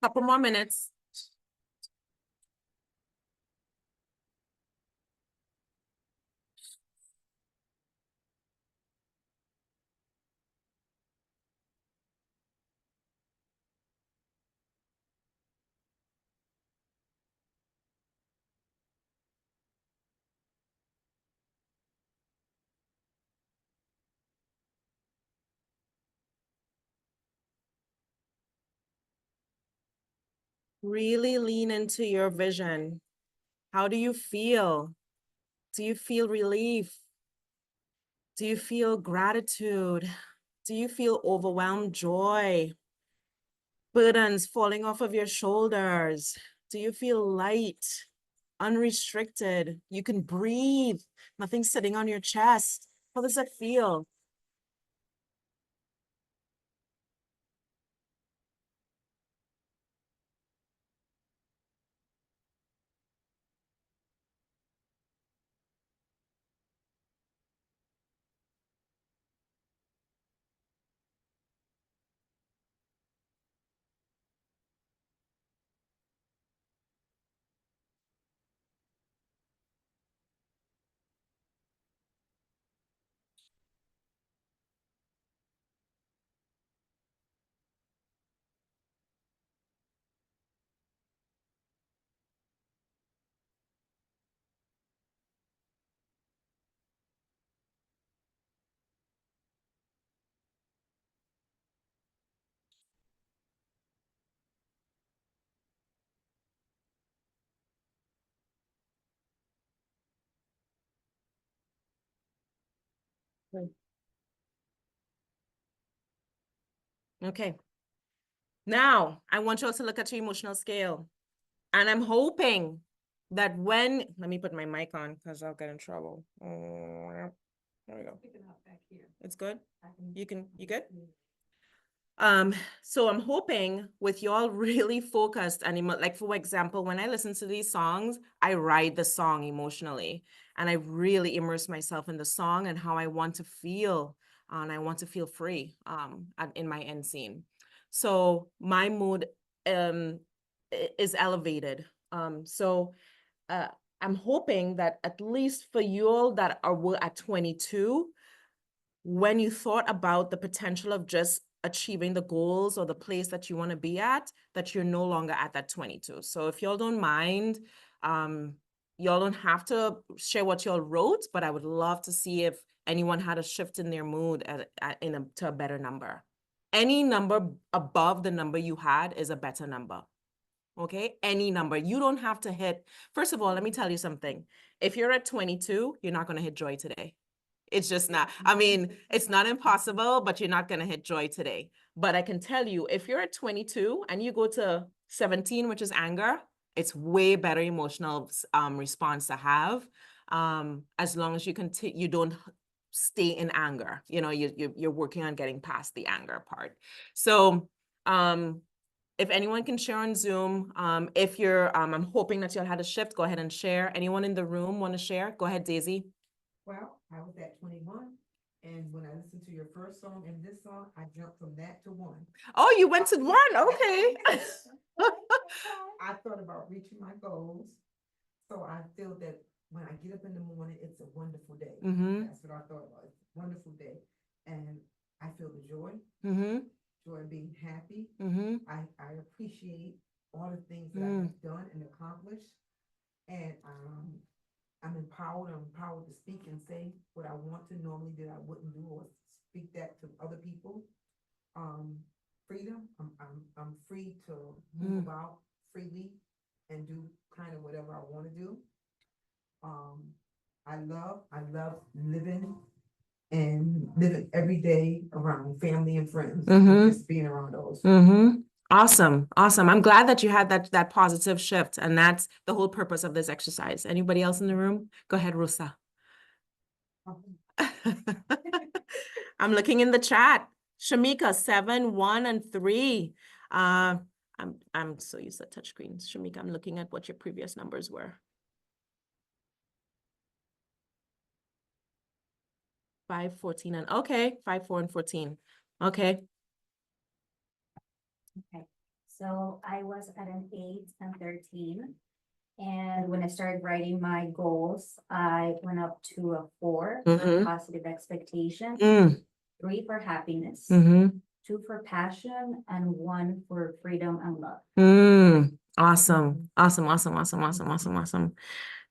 Couple more minutes. Really lean into your vision. How do you feel? Do you feel relief? Do you feel gratitude? Do you feel overwhelmed joy? Burdens falling off of your shoulders? Do you feel light, unrestricted? You can breathe, nothing sitting on your chest. How does that feel? Okay. Now, I want you all to look at your emotional scale. And I'm hoping that when, let me put my mic on because I'll get in trouble. There we go. It's good? You good? So I'm hoping with y'all really focused and like, for example, when I listen to these songs, I ride the song emotionally and I really immerse myself in the song and how I want to feel, and I want to feel free in my end scene. So my mood is elevated. So I'm hoping that at least for you all that were at 22, when you thought about the potential of just achieving the goals or the place that you want to be at, that you're no longer at that 22. So if y'all don't mind, y'all don't have to share what y'all wrote, but I would love to see if anyone had a shift in their mood to a better number. Any number above the number you had is a better number. Okay, any number. You don't have to hit. First of all, let me tell you something. If you're at 22, you're not going to hit joy today. It's just not. I mean, it's not impossible, but you're not going to hit joy today. But I can tell you, if you're at 22 and you go to 17, which is anger, it's way better emotional response to have. As long as you don't stay in anger. You know, you're working on getting past the anger part. So, if anyone can share on Zoom, if you're, I'm hoping that y'all had a shift, go ahead and share. Anyone in the room want to share? Go ahead, Daisy. Well, I was at 21, and when I listened to your first song and this song, I jumped from that to 1. Oh, you went to 1, okay. I thought about reaching my goals, so I feel that when I get up in the morning, it's a wonderful day. That's what I thought about. It's a wonderful day, and I feel the joy, joy of being happy. I appreciate all the things that I have done and accomplished, and I'm empowered. I'm empowered to speak and say what I want to normally that I wouldn't do, or speak that to other people. Freedom. I'm free to move about freely and do kind of whatever I want to do. I love living every day around family and friends, and just being around those. Awesome. I'm glad that you had that positive shift, and that's the whole purpose of this exercise. Anybody else in the room? Go ahead, Rosa. I'm looking in the chat. Shamika, 7, 1, and 3. I'm so used to touchscreens. Shamika, I'm looking at what your previous numbers were. 5, 14, and okay, 5, 4, and 14. Okay. Okay. So I was at an 8 and 13. And when I started writing my goals, I went up to a 4 for Mhm. positive expectation, Mm, 3 for happiness, mhm. 2 for passion, and 1 for freedom and love. Awesome. Awesome. Awesome. Awesome. Awesome. Awesome. Awesome.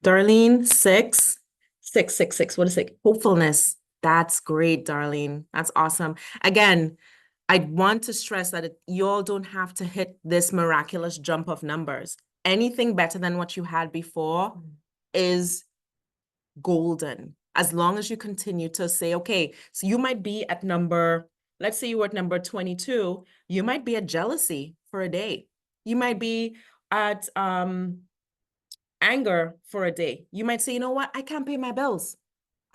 Darlene, 6. 6, 6, 6. What is it? Hopefulness. That's great, Darlene. That's awesome. Again, I want to stress that you all don't have to hit this miraculous jump of numbers. Anything better than what you had before is golden. As long as you continue to say, okay, so you might be at number, let's say you were at number 22, you might be at jealousy for a day. You might be at anger for a day. You might say, you know what? I can't pay my bills.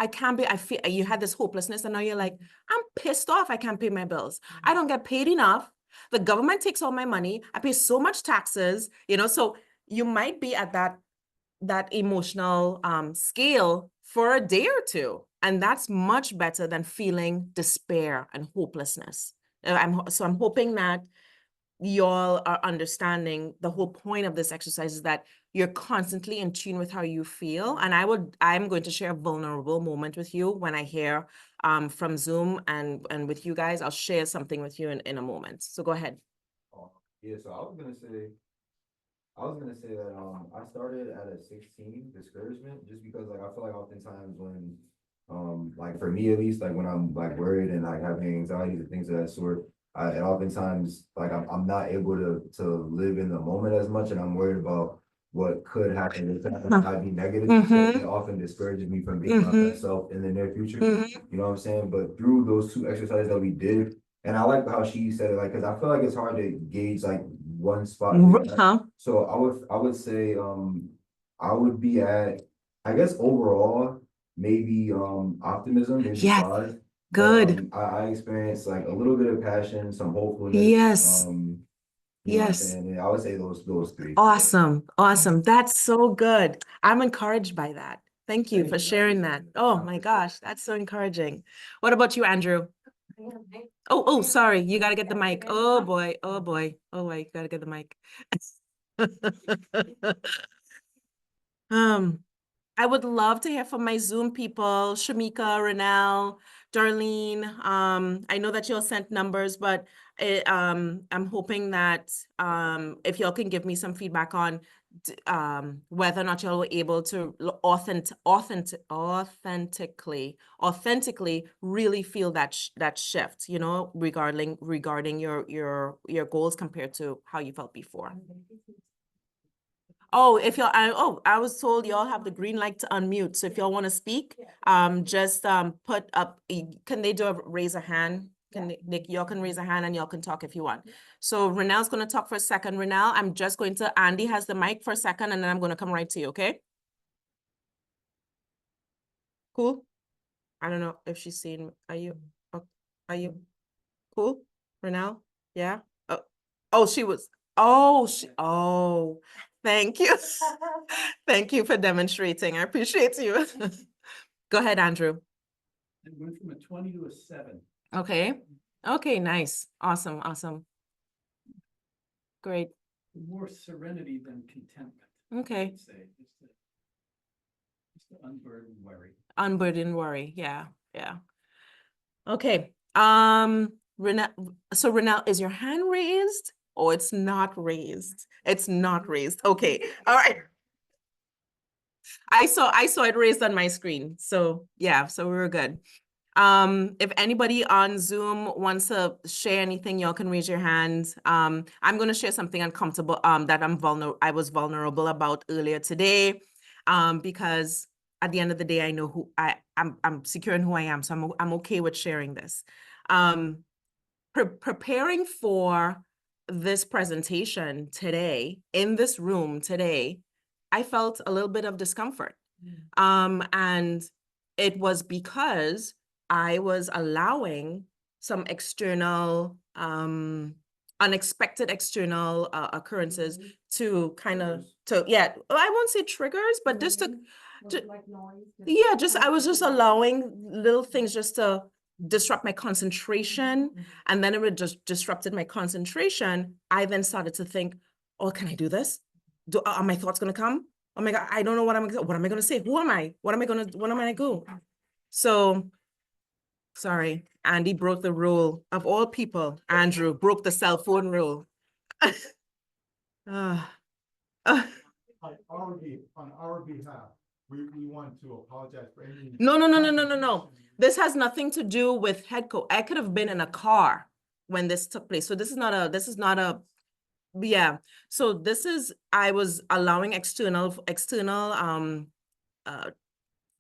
I feel you had this hopelessness and now you're like, I'm pissed off. I can't pay my bills. I don't get paid enough. The government takes all my money. I pay so much taxes, so you might be at that emotional scale for a day or two. And that's much better than feeling despair and hopelessness. I'm hoping that y'all are understanding the whole point of this exercise is that you're constantly in tune with how you feel. And I'm going to share a vulnerable moment with you when I hear from Zoom and with you guys. I'll share something with you in a moment. So go ahead. Yeah, so I was gonna say that I started at a 16 discouragement just because like I feel like oftentimes when like for me at least like when I'm like worried and like having anxieties and things of that sort, and oftentimes like I'm not able to live in the moment as much and I'm worried about what could happen if that might be negative. So it often discourages me from being my best self in the near future. You know what I'm saying? But through those 2 exercises that we did, and I like how she said it, like, because I feel like it's hard to gauge like one spot. So I would say I would be at, I guess overall maybe optimism, maybe Yes. 5. Good. I experienced like a little bit of passion, some hopefulness. Yes. You know what I'm Yes. saying? And I would say those 3. Awesome. Awesome. That's so good. I'm encouraged by that. Thank you for sharing that. Oh my gosh, that's so encouraging. What about you, Andrew? Oh, sorry. You got to get the mic. Oh boy. Oh boy. Oh wait, you got to get the mic. I would love to hear from my Zoom people, Shamika, Renelle, Darlene. I know that y'all sent numbers, but I'm hoping that if y'all can give me some feedback on whether or not y'all were able to authentically really feel that shift, regarding your goals compared to how you felt before. Oh, if y'all, I was told y'all have the green light to unmute. So if y'all want to speak, just put up, can they do a raise a hand? Y'all can raise a hand and y'all can talk if you want. So Renelle's going to talk for a second. Renelle, I'm just going to, Andy has the mic for a second and then I'm going to come right to you, okay? Cool. I don't know if she's seen, are you cool? Renelle? Yeah? Oh, she was, thank you. Thank you for demonstrating. I appreciate you. Go ahead, Andrew. It went from a 20 to a 7. Okay. Okay, nice. Awesome. Great. More serenity than contentment. Okay. I'd say. Just to unburden worry. Unburden worry. Yeah. Okay. Renelle, so Renelle, is your hand raised? Oh, it's not raised. It's not raised. Okay. All right. I saw it raised on my screen. So yeah, so we were good. If anybody on Zoom wants to share anything, y'all can raise your hand. I'm gonna share something uncomfortable that I was vulnerable about earlier today. Because at the end of the day, I know who I'm secure in who I am, so I'm okay with sharing this. Preparing for this presentation today, in this room today, I felt a little bit of discomfort. And it was because I was allowing some external, unexpected external occurrences to kind of, I won't say triggers, but just to, I was just allowing little things just to disrupt my concentration, and then it would just disrupted my concentration. I then started to think, oh, can I do this? Are my thoughts going to come? Oh my God, I don't know what am I going to say? Who am I? What am I going to do? So, sorry, Andy broke the rule of all people. Andrew broke the cell phone rule. Ah. On our behalf, we want to apologize for any. No. This has nothing to do with Headco. I could have been in a car when this took place. So this is not a, yeah. So I was allowing external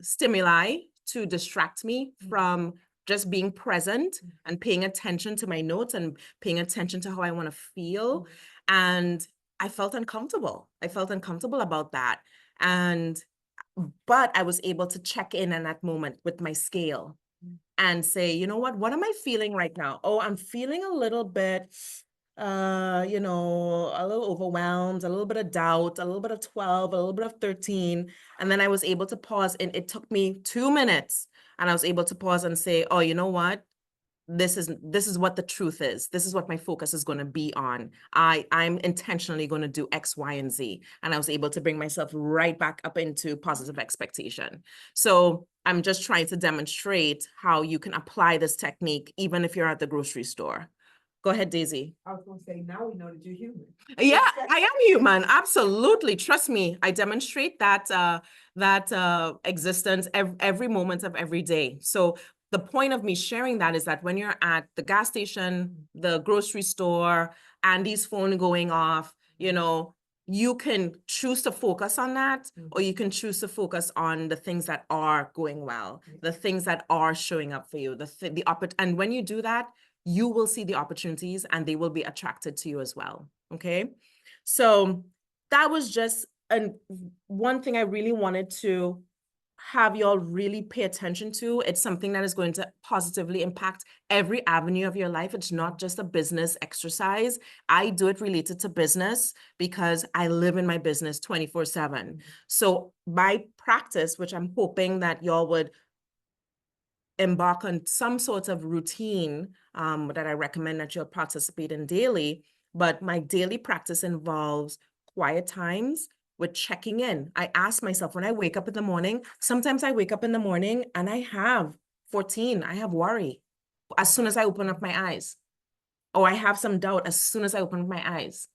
stimuli to distract me from just being present and paying attention to my notes and paying attention to how I want to feel. And I felt uncomfortable. I felt uncomfortable about that. But I was able to check in that moment with my scale and say, you know what am I feeling right now? Oh, I'm feeling a little bit, a little overwhelmed, a little bit of doubt, a little bit of 12, a little bit of 13. And then I was able to pause, and it took me 2 minutes, and I was able to pause and say, oh, you know what? This is what the truth is. This is what my focus is going to be on. I'm intentionally going to do X, Y, and Z. And I was able to bring myself right back up into positive expectation. So I'm just trying to demonstrate how you can apply this technique, even if you're at the grocery store. Go ahead, Daisy. I was gonna say, now we know that you're human. Yeah, I am human. Absolutely. Trust me. I demonstrate that existence every moment of every day. So the point of me sharing that is that when you're at the gas station, the grocery store, Andy's phone going off, you can choose to focus on that, or you can choose to focus on the things that are going well, the things that are showing up for you, and when you do that, you will see the opportunities and they will be attracted to you as well. Okay. So that was just one thing I really wanted to have y'all really pay attention to. It's something that is going to positively impact every avenue of your life. It's not just a business exercise. I do it related to business because I live in my business 24/7. So my practice, which I'm hoping that y'all would embark on some sort of routine that I recommend that you'll participate in daily. But my daily practice involves quiet times with checking in. I ask myself when I wake up in the morning, sometimes I wake up in the morning and I have worry as soon as I open up my eyes. Or I have some doubt as soon as I open up my eyes.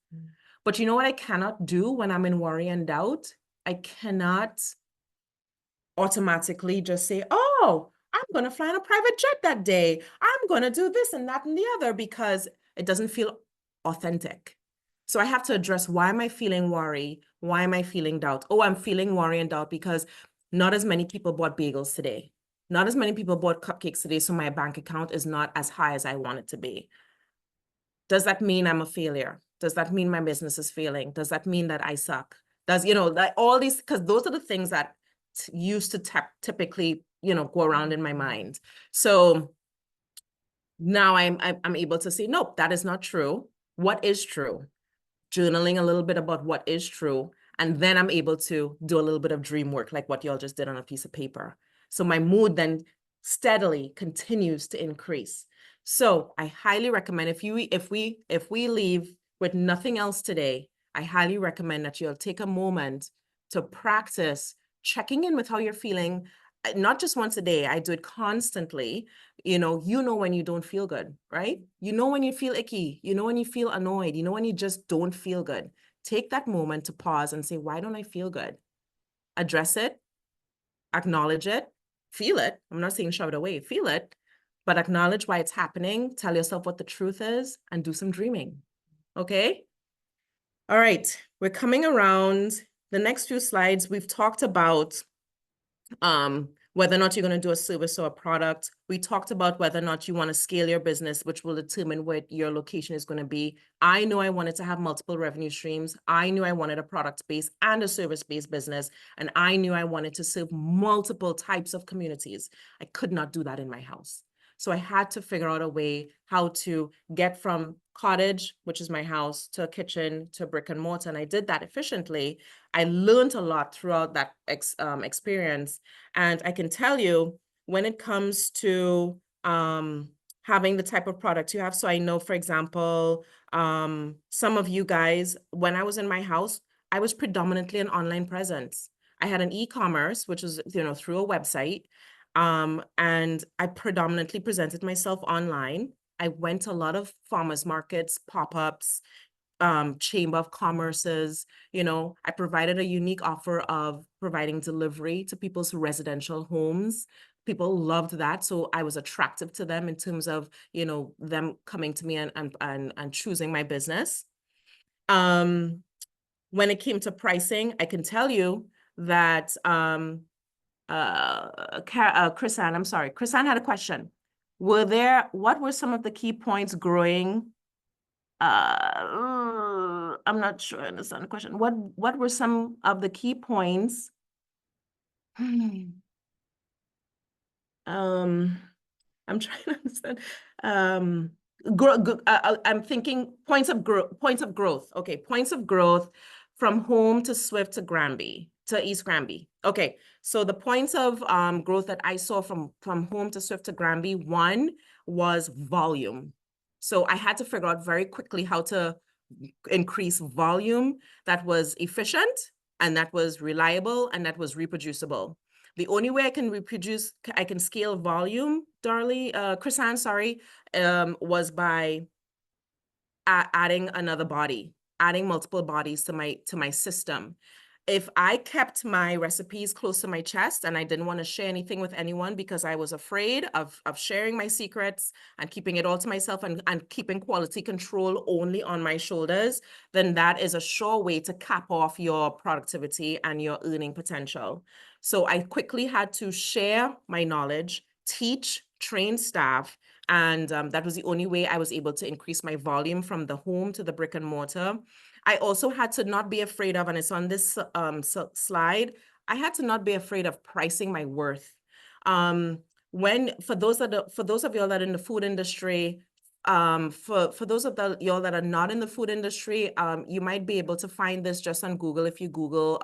But you know what I cannot do when I'm in worry and doubt? I cannot automatically just say, oh, I'm going to fly on a private jet that day. I'm going to do this and that and the other, because it doesn't feel authentic. So I have to address, why am I feeling worry? Why am I feeling doubt? Oh, I'm feeling worry and doubt because not as many people bought bagels today. Not as many people bought cupcakes today. So my bank account is not as high as I want it to be. Does that mean I'm a failure? Does that mean my business is failing? Does that mean that I suck? Like all these, because those are the things that used to typically, go around in my mind. So now I'm able to say, nope, that is not true. What is true? Journaling a little bit about what is true. And then I'm able to do a little bit of dream work, like what y'all just did on a piece of paper. So my mood then steadily continues to increase. So I highly recommend, if we leave with nothing else today, I highly recommend that you'll take a moment to practice checking in with how you're feeling, not just once a day. I do it constantly. You know when you don't feel good, right? You know when you feel icky, when you feel annoyed, when you just don't feel good. Take that moment to pause and say, why don't I feel good? Address it, acknowledge it, feel it. I'm not saying shove it away, feel it, but acknowledge why it's happening. Tell yourself what the truth is and do some dreaming. Okay? All right, we're coming around the next few slides. We've talked about whether or not you're going to do a service or a product. We talked about whether or not you want to scale your business, which will determine where your location is going to be. I knew I wanted to have multiple revenue streams. I knew I wanted a product-based and a service-based business. And I knew I wanted to serve multiple types of communities. I could not do that in my house. So I had to figure out a way how to get from cottage, which is my house, to a kitchen, to brick and mortar. And I did that efficiently. I learned a lot throughout that experience. And I can tell you, when it comes to having the type of product you have. So I know, for example, some of you guys, when I was in my house, I was predominantly an online presence. I had an e-commerce, which was, through a website. And I predominantly presented myself online. I went to a lot of farmers markets, pop-ups, chamber of commerces. I provided a unique offer of providing delivery to people's residential homes. People loved that. So I was attractive to them in terms of, them coming to me and choosing my business. When it came to pricing, I can tell you that Chrisanne, I'm sorry, Chrisanne had a question. What were some of the key points growing? I'm not sure I understand the question. What were some of the key points? I'm trying to understand. I'm thinking points of growth. Okay, points of growth from home to Swift to Granby, to East Granby. Okay, so the points of growth that I saw from home to Swift to Granby, one was volume. So I had to figure out very quickly how to increase volume that was efficient and that was reliable and that was reproducible. The only way I can scale volume, Chrisanne, sorry, was by adding another body, adding multiple bodies to my system. If I kept my recipes close to my chest and I didn't want to share anything with anyone because I was afraid of sharing my secrets and keeping it all to myself and keeping quality control only on my shoulders, then that is a sure way to cap off your productivity and your earning potential. So I quickly had to share my knowledge, teach, train staff, and that was the only way I was able to increase my volume from the home to the brick and mortar. I also had to not be afraid of, and it's on this slide, I had to not be afraid of pricing my worth. For those of y'all that are in the food industry, for those of y'all that are not in the food industry, you might be able to find this just on Google if you Google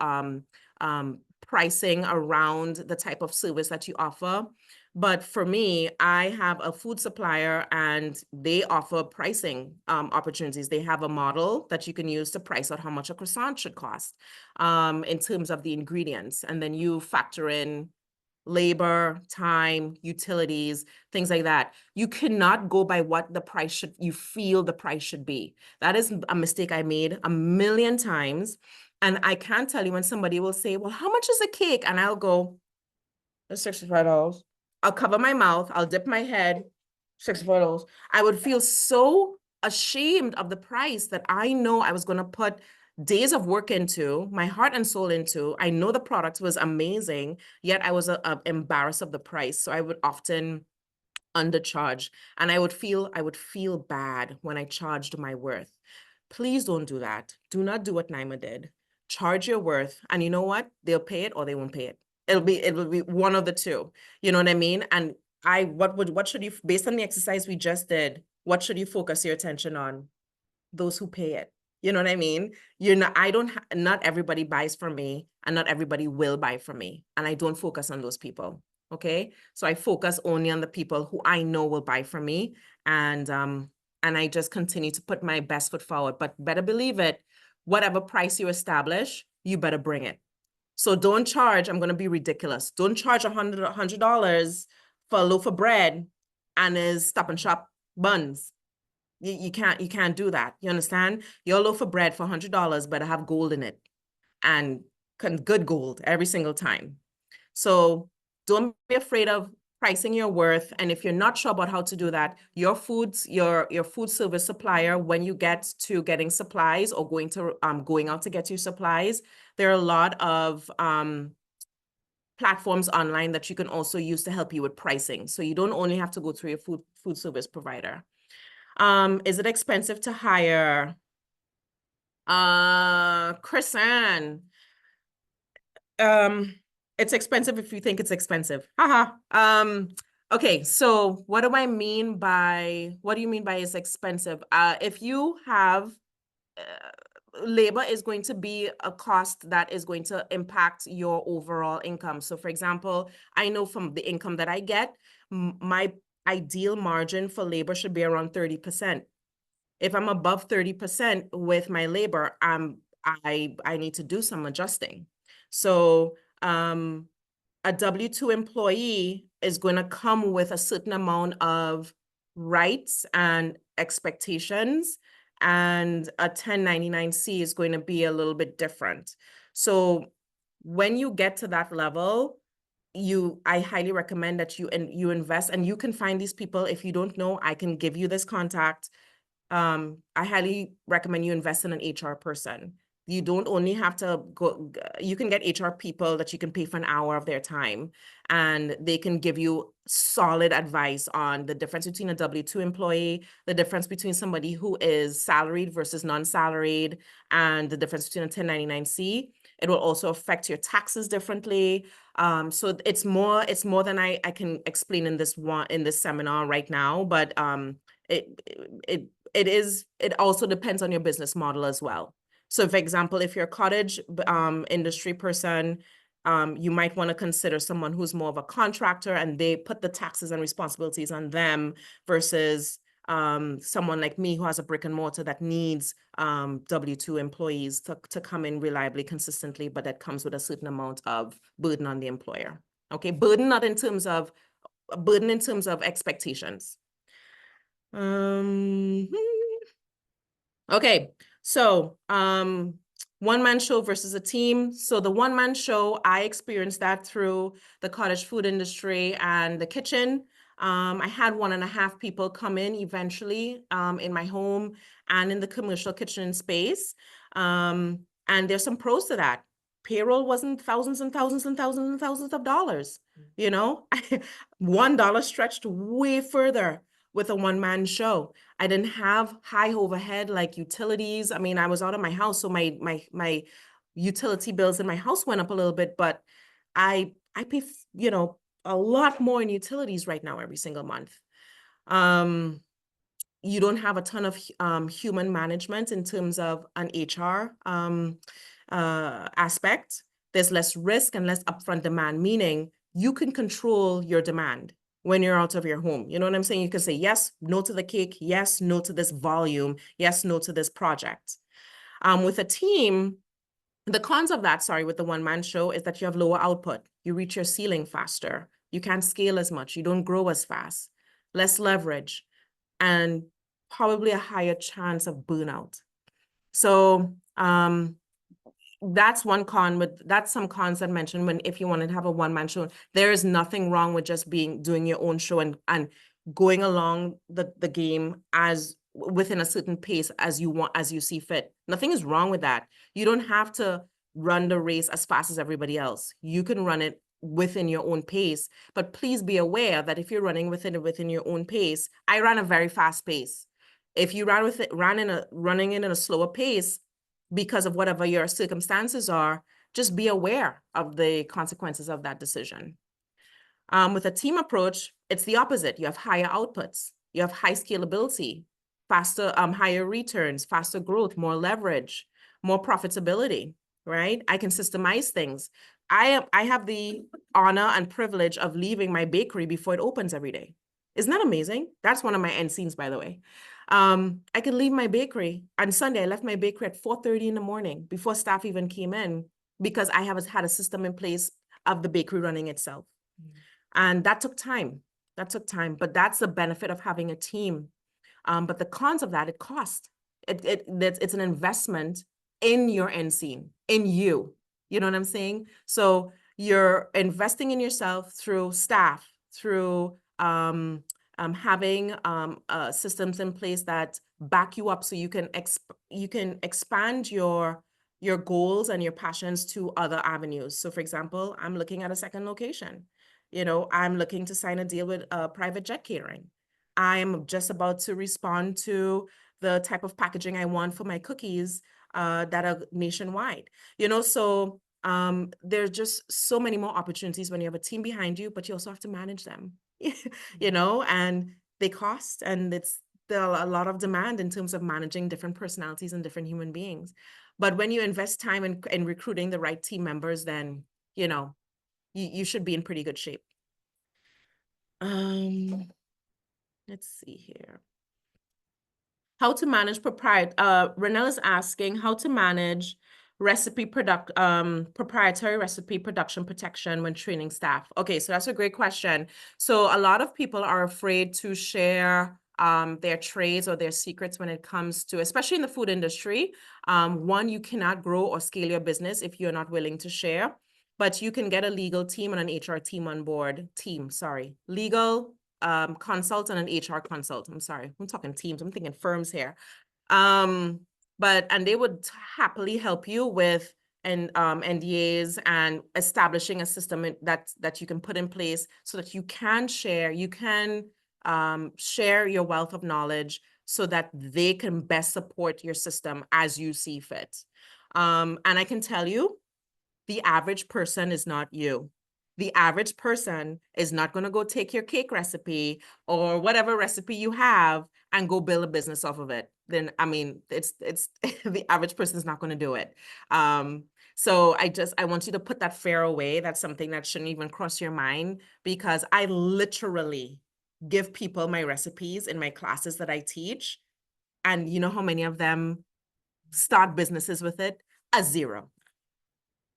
pricing around the type of service that you offer. But for me, I have a food supplier and they offer pricing opportunities. They have a model that you can use to price out how much a croissant should cost in terms of the ingredients. And then you factor in labor, time, utilities, things like that. You cannot go by what you feel the price should be. That is a mistake I made a million times. And I can't tell you when somebody will say, well, how much is a cake? And I'll go, it's $65. I'll cover my mouth. I'll dip my head, $64. I would feel so ashamed of the price that I know I was going to put days of work into, my heart and soul into. I know the product was amazing, yet I was embarrassed of the price. So I would often undercharge, and I would feel bad when I charged my worth. Please don't do that. Do not do what Naima did. Charge your worth, and you know what? They'll pay it or they won't pay it. It will be one of the two. You know what I mean? And what should you, based on the exercise we just did, what should you focus your attention on? Those who pay it. You know what I mean? Not everybody buys from me and not everybody will buy from me. And I don't focus on those people. Okay. So I focus only on the people who I know will buy from me. And I just continue to put my best foot forward, but better believe it, whatever price you establish, you better bring it. So don't charge, I'm going to be ridiculous. Don't charge $100 for a loaf of bread and is Stop and Shop buns. You can't do that. You understand? Your loaf of bread for $100 better have gold in it, and good gold every single time. So don't be afraid of pricing your worth. And if you're not sure about how to do that, your food service supplier, when you get to getting supplies or going out to get your supplies, there are a lot of platforms online that you can also use to help you with pricing. So you don't only have to go through your food service provider. Is it expensive to hire? Chrisanne, it's expensive if you think it's expensive. Haha. Okay, so what do you mean by it's expensive? If you have labor is going to be a cost that is going to impact your overall income. So for example, I know from the income that I get, my ideal margin for labor should be around 30%. If I'm above 30% with my labor, I need to do some adjusting. So a W-2 employee is going to come with a certain amount of rights and expectations, and a 1099-C is going to be a little bit different. So when you get to that level, I highly recommend that you invest, and you can find these people. If you don't know, I can give you this contact. I highly recommend you invest in an HR person. You don't only have to go, you can get HR people that you can pay for an hour of their time, and they can give you solid advice on the difference between a W-2 employee, the difference between somebody who is salaried versus non-salaried, and the difference between a 1099-C. It will also affect your taxes differently. So it's more than I can explain in this seminar right now, but it also depends on your business model as well. So for example, if you're a cottage industry person, you might want to consider someone who's more of a contractor, and they put the taxes and responsibilities on them, versus someone like me who has a brick and mortar that needs W-2 employees to come in reliably, consistently, but that comes with a certain amount of burden on the employer. Okay, burden in terms of expectations. Okay, so one-man show versus a team. So the one-man show, I experienced that through the cottage food industry and the kitchen. I had 1.5 people come in eventually in my home and in the commercial kitchen space. And there's some pros to that. Payroll wasn't thousands and thousands and thousands and thousands of dollars. You know, $1 stretched way further with a one-man show. I didn't have high overhead like utilities. I mean, I was out of my house, so my utility bills in my house went up a little bit, but I pay, a lot more in utilities right now every single month. You don't have a ton of human management in terms of an HR aspect. There's less risk and less upfront demand, meaning you can control your demand when you're out of your home. You know what I'm saying? You can say yes, no to the cake, yes, no to this volume, yes, no to this project. With a team, the cons of that, with the one-man show, is that you have lower output. You reach your ceiling faster. You can't scale as much. You don't grow as fast. Less leverage, and probably a higher chance of burnout. So that's one con. That's some cons I mentioned if you wanted to have a one-man show. There is nothing wrong with just doing your own show and going along the game as within a certain pace as you see fit. Nothing is wrong with that. You don't have to run the race as fast as everybody else. You can run it within your own pace, but please be aware that if you're running within your own pace, I ran a very fast pace. If you running in a slower pace, because of whatever your circumstances are, just be aware of the consequences of that decision. With a team approach, it's the opposite. You have higher outputs, you have high scalability, faster, higher returns, faster growth, more leverage, more profitability, right? I can systemize things. I have the honor and privilege of leaving my bakery before it opens every day. Isn't that amazing? That's one of my end scenes, by the way. I could leave my bakery. On Sunday, I left my bakery at 4:30 in the morning before staff even came in, because I had a system in place of the bakery running itself. And that took time. But that's the benefit of having a team. But the cons of that, it costs. It's an investment in your end scene, in you. You know what I'm saying? So you're investing in yourself through staff, through having systems in place that back you up, so you can expand your goals and your passions to other avenues. So for example, I'm looking at a second location. I'm looking to sign a deal with private jet catering. I'm just about to respond to the type of packaging I want for my cookies that are nationwide. So there's just so many more opportunities when you have a team behind you, but you also have to manage them. And they cost, and there are a lot of demand in terms of managing different personalities and different human beings. But when you invest time in recruiting the right team members, then, you should be in pretty good shape. let's see here. How to manage Renelle is asking how to manage proprietary recipe production protection when training staff. Okay, so that's a great question. So a lot of people are afraid to share their trades or their secrets when it comes to, especially in the food industry. One, you cannot grow or scale your business if you're not willing to share, but you can get a legal team and an HR team on board. Legal consult and an HR consult. I'm sorry, I'm talking teams. I'm thinking firms here. And they would happily help you with NDAs and establishing a system that you can put in place so that you can share your wealth of knowledge so that they can best support your system as you see fit. And I can tell you, the average person is not you. The average person is not going to go take your cake recipe or whatever recipe you have and go build a business off of it. Then, I mean, it's the average person is not going to do it. So I want you to put that fear away. That's something that shouldn't even cross your mind, because I literally give people my recipes in my classes that I teach. And you know how many of them start businesses with it? A zero.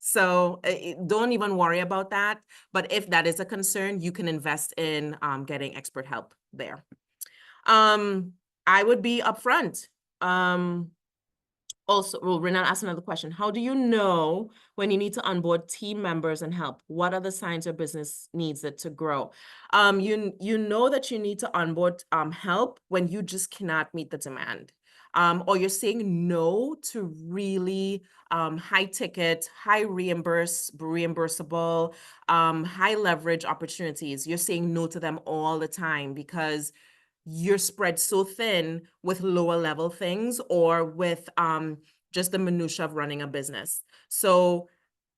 So don't even worry about that. But if that is a concern, you can invest in getting expert help there. I would be upfront. Also, well, Renal asked another question. How do you know when you need to onboard team members and help? What are the signs your business needs it to grow? You know that you need to onboard help when you just cannot meet the demand. Or you're saying no to really high ticket, high reimbursable, high leverage opportunities. You're saying no to them all the time because you're spread so thin with lower level things or with just the minutia of running a business. So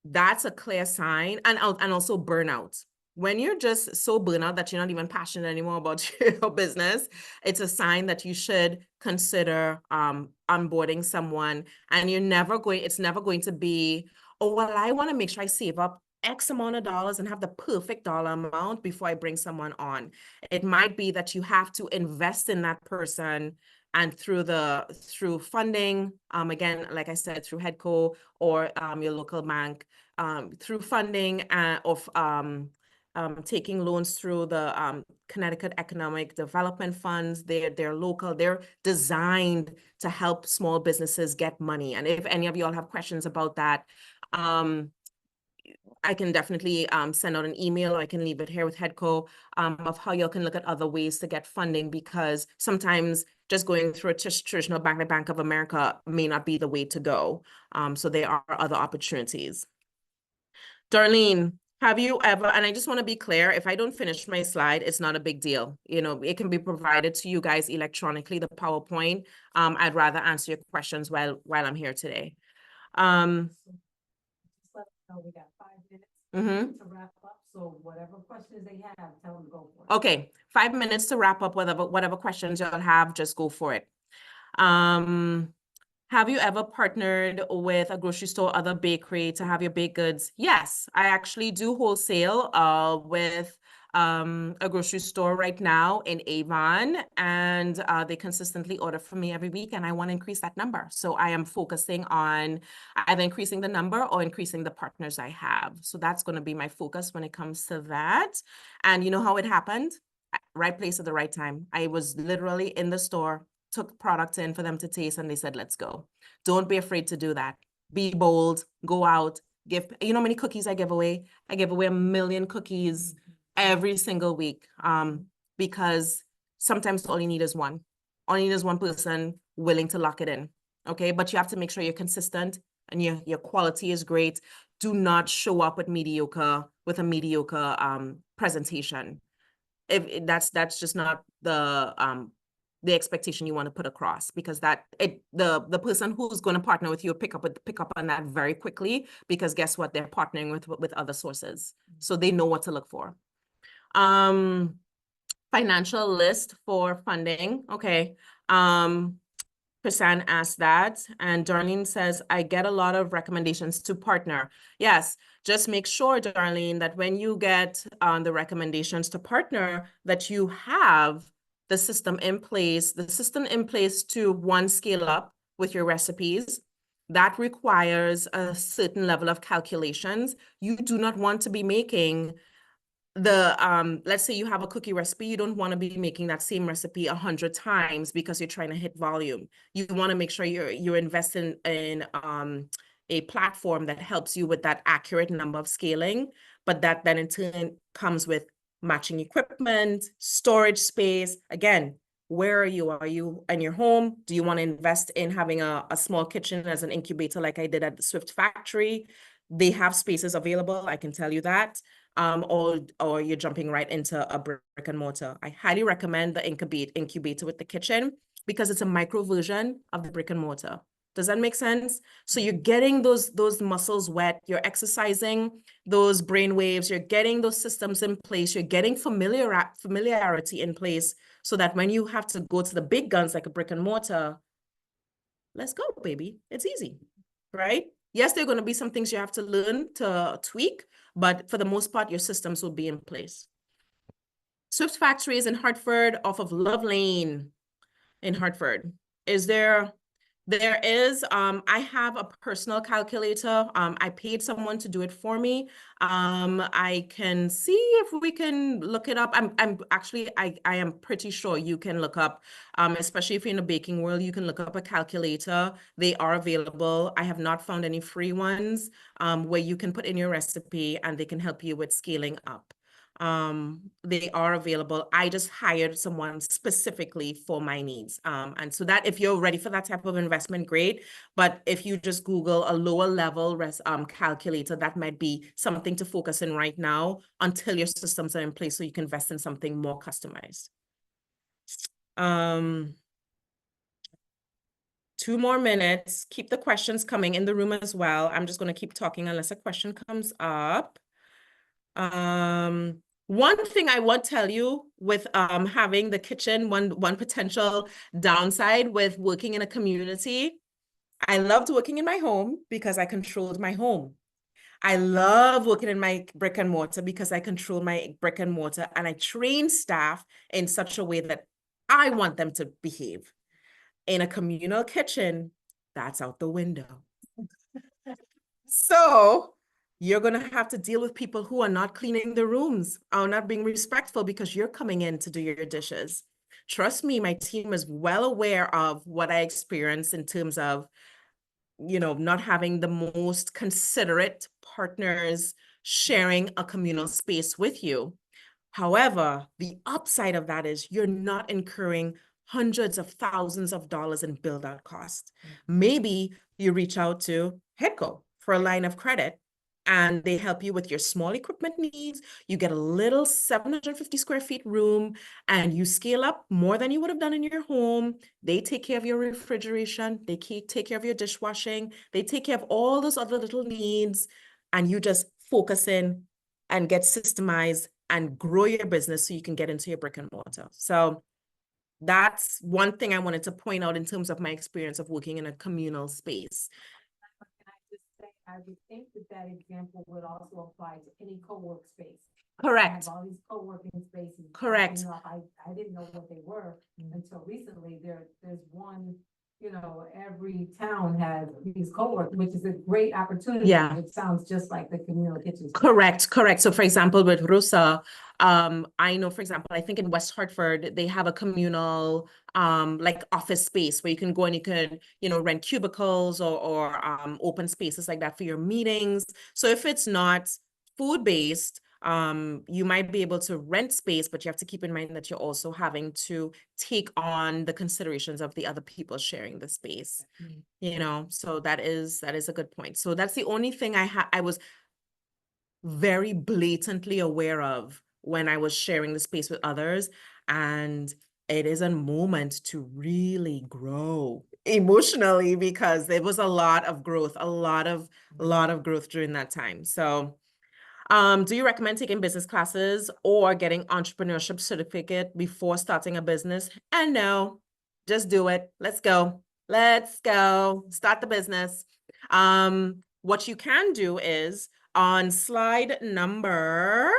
that's a clear sign. And also burnout. When you're just so burnout that you're not even passionate anymore about your business, it's a sign that you should consider onboarding someone. And it's never going to be, oh, well, I want to make sure I save up X amount of dollars and have the perfect dollar amount before I bring someone on. It might be that you have to invest in that person, and through funding, again, like I said, through HEDCO or your local bank, through funding of taking loans through the Connecticut Economic Development Funds. They're local. They're designed to help small businesses get money. And if any of y'all have questions about that, I can definitely send out an email, or I can leave it here with HEDCO of how you can look at other ways to get funding, because sometimes just going through a traditional bank like Bank of America may not be the way to go. So there are other opportunities. Darlene, have you ever, and I just want to be clear, if I don't finish my slide, it's not a big deal. You know, it can be provided to you guys electronically, the PowerPoint. I'd rather answer your questions while I'm here today. Just let us know we got 5 minutes to wrap up. So whatever questions they have, tell them to go for it. Okay, 5 minutes to wrap up. Whatever questions you'll have, just go for it. Have you ever partnered with a grocery store, other bakery to have your baked goods? Yes, I actually do wholesale with a grocery store right now in Avon, and they consistently order from me every week, and I want to increase that number. So I am focusing on either increasing the number or increasing the partners I have. So that's going to be my focus when it comes to that. And you know how it happened? Right place at the right time. I was literally in the store, took products in for them to taste, and they said, let's go. Don't be afraid to do that. Be bold, go out, give, you know how many cookies I give away? I give away 1 million cookies every single week, because sometimes all you need is one. All you need is one person willing to lock it in, okay? But you have to make sure you're consistent and your quality is great. Do not show up with a mediocre presentation. If that's just not the expectation you want to put across, because the person who's going to partner with you pick up on that very quickly, because guess what? They're partnering with other sources, so they know what to look for. Financial list for funding. Okay. Prasan asked that, and Darlene says, I get a lot of recommendations to partner. Yes, just make sure, Darlene, that when you get the recommendations to partner, that you have the system in place, to one, scale up with your recipes. That requires a certain level of calculations. You do not want to be making let's say you have a cookie recipe, you don't want to be making that same recipe 100 times because you're trying to hit volume. You want to make sure you're investing in a platform that helps you with that accurate number of scaling, but that then in turn comes with matching equipment, storage space. Again, where are you? Are you in your home? Do you want to invest in having a small kitchen as an incubator like I did at the Swift factory? They have spaces available, I can tell you that. Or you're jumping right into a brick and mortar. I highly recommend the incubator with the kitchen because it's a micro version of the brick and mortar. Does that make sense? So you're getting those muscles wet, you're exercising those brain waves, you're getting those systems in place, you're getting familiarity in place so that when you have to go to the big guns like a brick and mortar, let's go, baby. It's easy, right? Yes, there are going to be some things you have to learn to tweak, but for the most part, your systems will be in place. Swift Factory is in Hartford off of Love Lane in Hartford. There is, I have a personal calculator. I paid someone to do it for me. I can see if we can look it up. I'm actually, I am pretty sure you can look up, especially if you're in the baking world, you can look up a calculator. They are available. I have not found any free ones, where you can put in your recipe and they can help you with scaling up. They are available. I just hired someone specifically for my needs. And so that if you're ready for that type of investment, great. But if you just Google a lower level calculator, that might be something to focus in right now until your systems are in place so you can invest in something more customized. 2 more minutes. Keep the questions coming in the room as well. I'm just going to keep talking unless a question comes up. One thing I would tell you with having the kitchen, one potential downside with working in a community, I loved working in my home because I controlled my home. I love working in my brick and mortar because I control my brick and mortar and I train staff in such a way that I want them to behave. In a communal kitchen, that's out the window. So you're going to have to deal with people who are not cleaning the rooms, are not being respectful because you're coming in to do your dishes. Trust me, my team is well aware of what I experienced in terms of, not having the most considerate partners sharing a communal space with you. However, the upside of that is you're not incurring hundreds of thousands of dollars in build-out costs. Maybe you reach out to Hedco for a line of credit and they help you with your small equipment needs. You get a little 750 square feet room and you scale up more than you would have done in your home. They take care of your refrigeration. They take care of your dishwashing. They take care of all those other little needs. And you just focus in and get systemized and grow your business so you can get into your brick and mortar. So that's one thing I wanted to point out in terms of my experience of working in a communal space. Can I just say, I would think that example would also apply to any co-work space. Correct. I have all these co-working spaces. Correct. I didn't know what they were until recently. There's one, every town has these co-work, which is a great opportunity. Yeah. It sounds just like the communal kitchen. Correct. So for example, with Rusa, I know, for example, I think in West Hartford, they have a communal like office space where you can go and you can, rent cubicles or open spaces like that for your meetings. So if it's not food-based, you might be able to rent space, but you have to keep in mind that you're also having to take on the considerations of the other people sharing the space, so that is a good point. So that's the only thing I was very blatantly aware of when I was sharing the space with others. And it is a moment to really grow emotionally because there was a lot of growth, a lot of growth during that time. So do you recommend taking business classes or getting entrepreneurship certificate before starting a business? And no, just do it. Let's go. Start the business. What you can do is on slide number,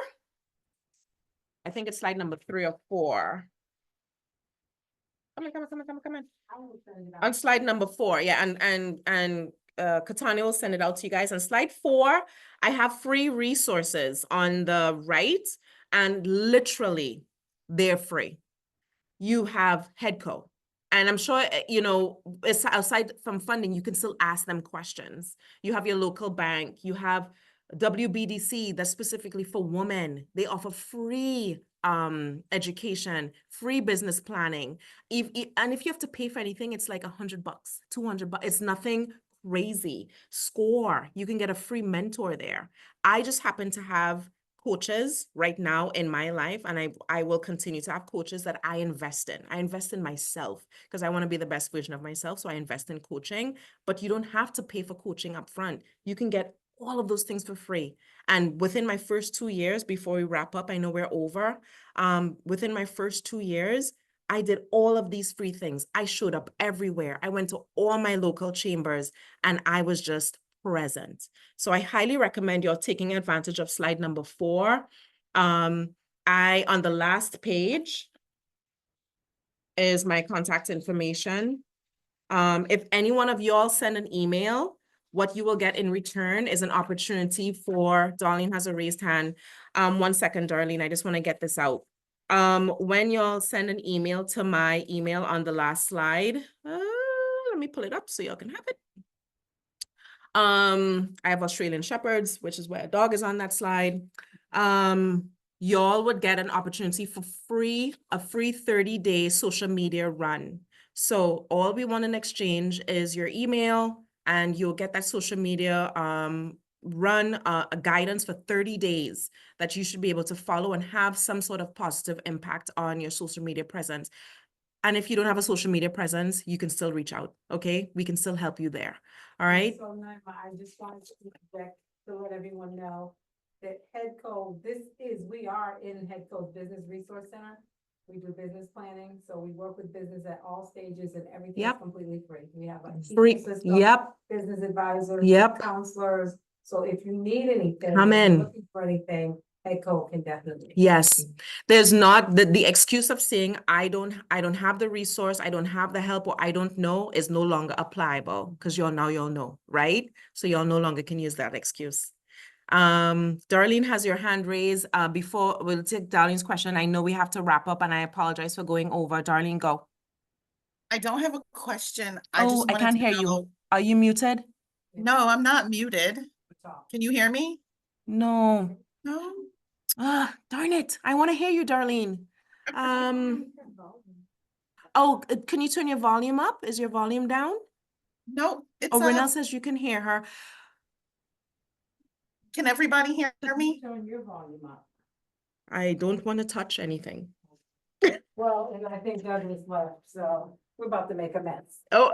I think it's slide number 3 or 4. Come on. On slide number 4, yeah, and Katanya will send it out to you guys. On slide 4, I have free resources on the right, and literally, they're free. You have Headco. And I'm sure, you know, aside from funding, you can still ask them questions. You have your local bank. You have WBDC that's specifically for women. They offer free education, free business planning. And if you have to pay for anything, it's like $100, $200. It's nothing crazy. SCORE, you can get a free mentor there. I just happen to have coaches right now in my life, and I will continue to have coaches that I invest in. I invest in myself because I want to be the best version of myself. So I invest in coaching, but you don't have to pay for coaching up front. You can get all of those things for free. And within my first 2 years, before we wrap up, I know we're over. Within my first 2 years, I did all of these free things. I showed up everywhere. I went to all my local chambers, and I was just present. So I highly recommend you're taking advantage of slide number 4. On the last page is my contact information. If any one of y'all send an email, what you will get in return is an opportunity for, Darlene has a raised hand. 1 second, Darlene, I just want to get this out. When y'all send an email to my email on the last slide, let me pull it up so y'all can have it. I have Australian Shepherds, which is where a dog is on that slide. Y'all would get an opportunity for a free 30-day social media run. So all we want in exchange is your email, and you'll get that social media run, a guidance for 30 days that you should be able to follow and have some sort of positive impact on your social media presence. And if you don't have a social media presence, you can still reach out, okay? We can still help you there, all right? So Naima, I just wanted to interject to let everyone know that Headco, we are in Headco's Business Resource Center. We do business planning, so we work with business at all stages, and everything is Yep. completely free. We have a Free, ecosystem, yep, business advisors, Yep. counselors. So if you need anything, Come if you're in. looking for anything, Headco can definitely. yes. There's not the excuse of saying, I don't have the resource, I don't have the help, or I don't know is no longer applicable, because y'all know, right? So y'all no longer can use that excuse. Darlene has your hand raised. Before we'll take Darlene's question, I know we have to wrap up, and I apologize for going over. Darlene, go. I don't have a question. I just wanted can't to hear you. know- Are you muted? No, I'm not muted. Can you hear me? No. No. Darn it. I want to hear you, Darlene. Can you turn your volume up? Is your volume down? No, it's Oh, Renelle up. says you can hear her. Can everybody hear me? Turn your volume up. I don't want to touch anything. Well, and I think Douglas left, so we're about to make a mess. Oh,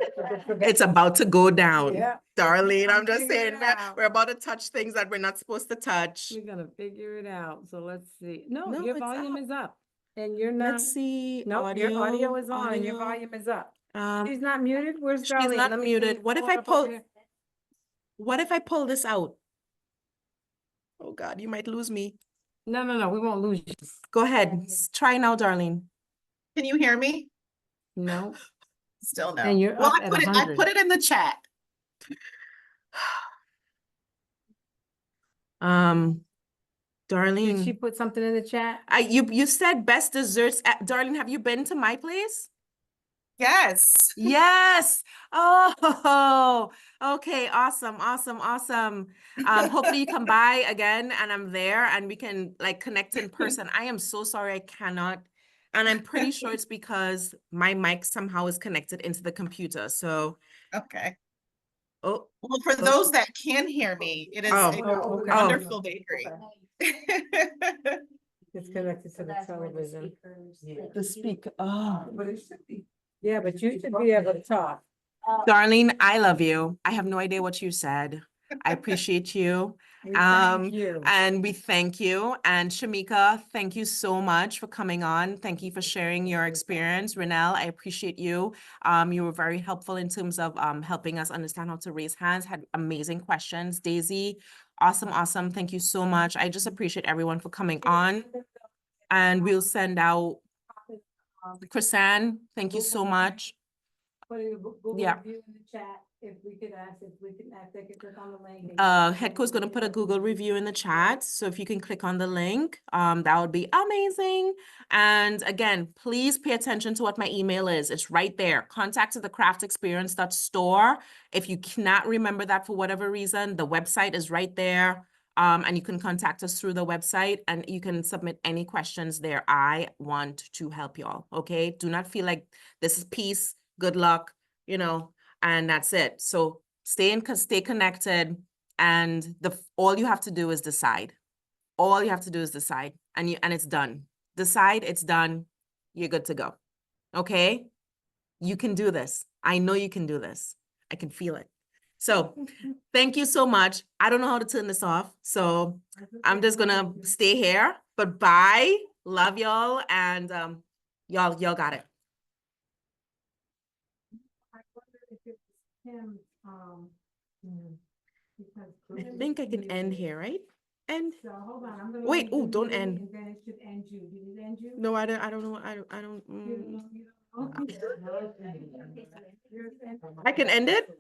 it's about to go down. Yeah. Darlene, I'm just Figure saying, it out. we're about to touch things that we're not supposed to touch. We're gonna figure it out, so let's see. No, No, your it's volume up. is up. And you're not, Let's see. no, your audio is on and your audio. volume is up. Um, She's not muted, where's she's Darlene? not Let me muted. see. What if Pull I it up over pull- here. What if I pull this out? Oh God, you might lose me. No, we won't lose you. Go ahead. Try now, Darlene. Can you hear me? No, Still no. And you're Well, up I at put it 100. in the chat. did she Darlene, put something in the chat? you said best desserts. Darlene, have you been to my place? Yes. Yes. Oh, okay. Awesome. Hopefully you come by again and I'm there and we can like connect in person. I am so sorry I cannot. And I'm pretty sure it's because my mic somehow is connected into the computer. So, Okay. oh, Well, for those that can hear me, it is Oh. a okay. wonderful bakery. It's connected to the television. the speaker. Oh. But it should be. Yeah, but you should be able to talk. Darlene, I love you. I have no idea what you said. I appreciate you. We thank you. And we thank you. And Shamika, thank you so much for coming on. Thank you for sharing your experience. Renelle, I appreciate you. You were very helpful in terms of helping us understand how to raise hands, had amazing questions. Daisy, awesome. Thank you so much. I just appreciate everyone for coming on. And we'll send out Chrisanne, thank you so Google- much. Put in Google Yeah. review in the chat, if we could ask, they could click on the link. Headco's gonna put a Google review in the chat, so if you can click on the link, that would be amazing. And again, please pay attention to what my email is. It's right there. contact@thecraftexperience.store. If you cannot remember that for whatever reason, the website is right there. And you can contact us through the website and you can submit any questions there. I want to help y'all, okay? Do not feel like this is peace, good luck, you know, and that's it. So stay connected, and all you have to do is decide. All you have to do is decide, and it's done. Decide, it's done. You're good to go. Okay? You can do this. I know you can do this. I can feel it. So thank you so much. I don't know how to turn this off, so I'm just gonna stay here. But bye. Love y'all, and y'all got it. I wonder if it was him, because. I think I can end here, right? End. So hold on, I'm gonna. Wait, leave ooh, the don't meeting end. And then it should end you. Did it end you? No, I don't know. You don't know? I can end it?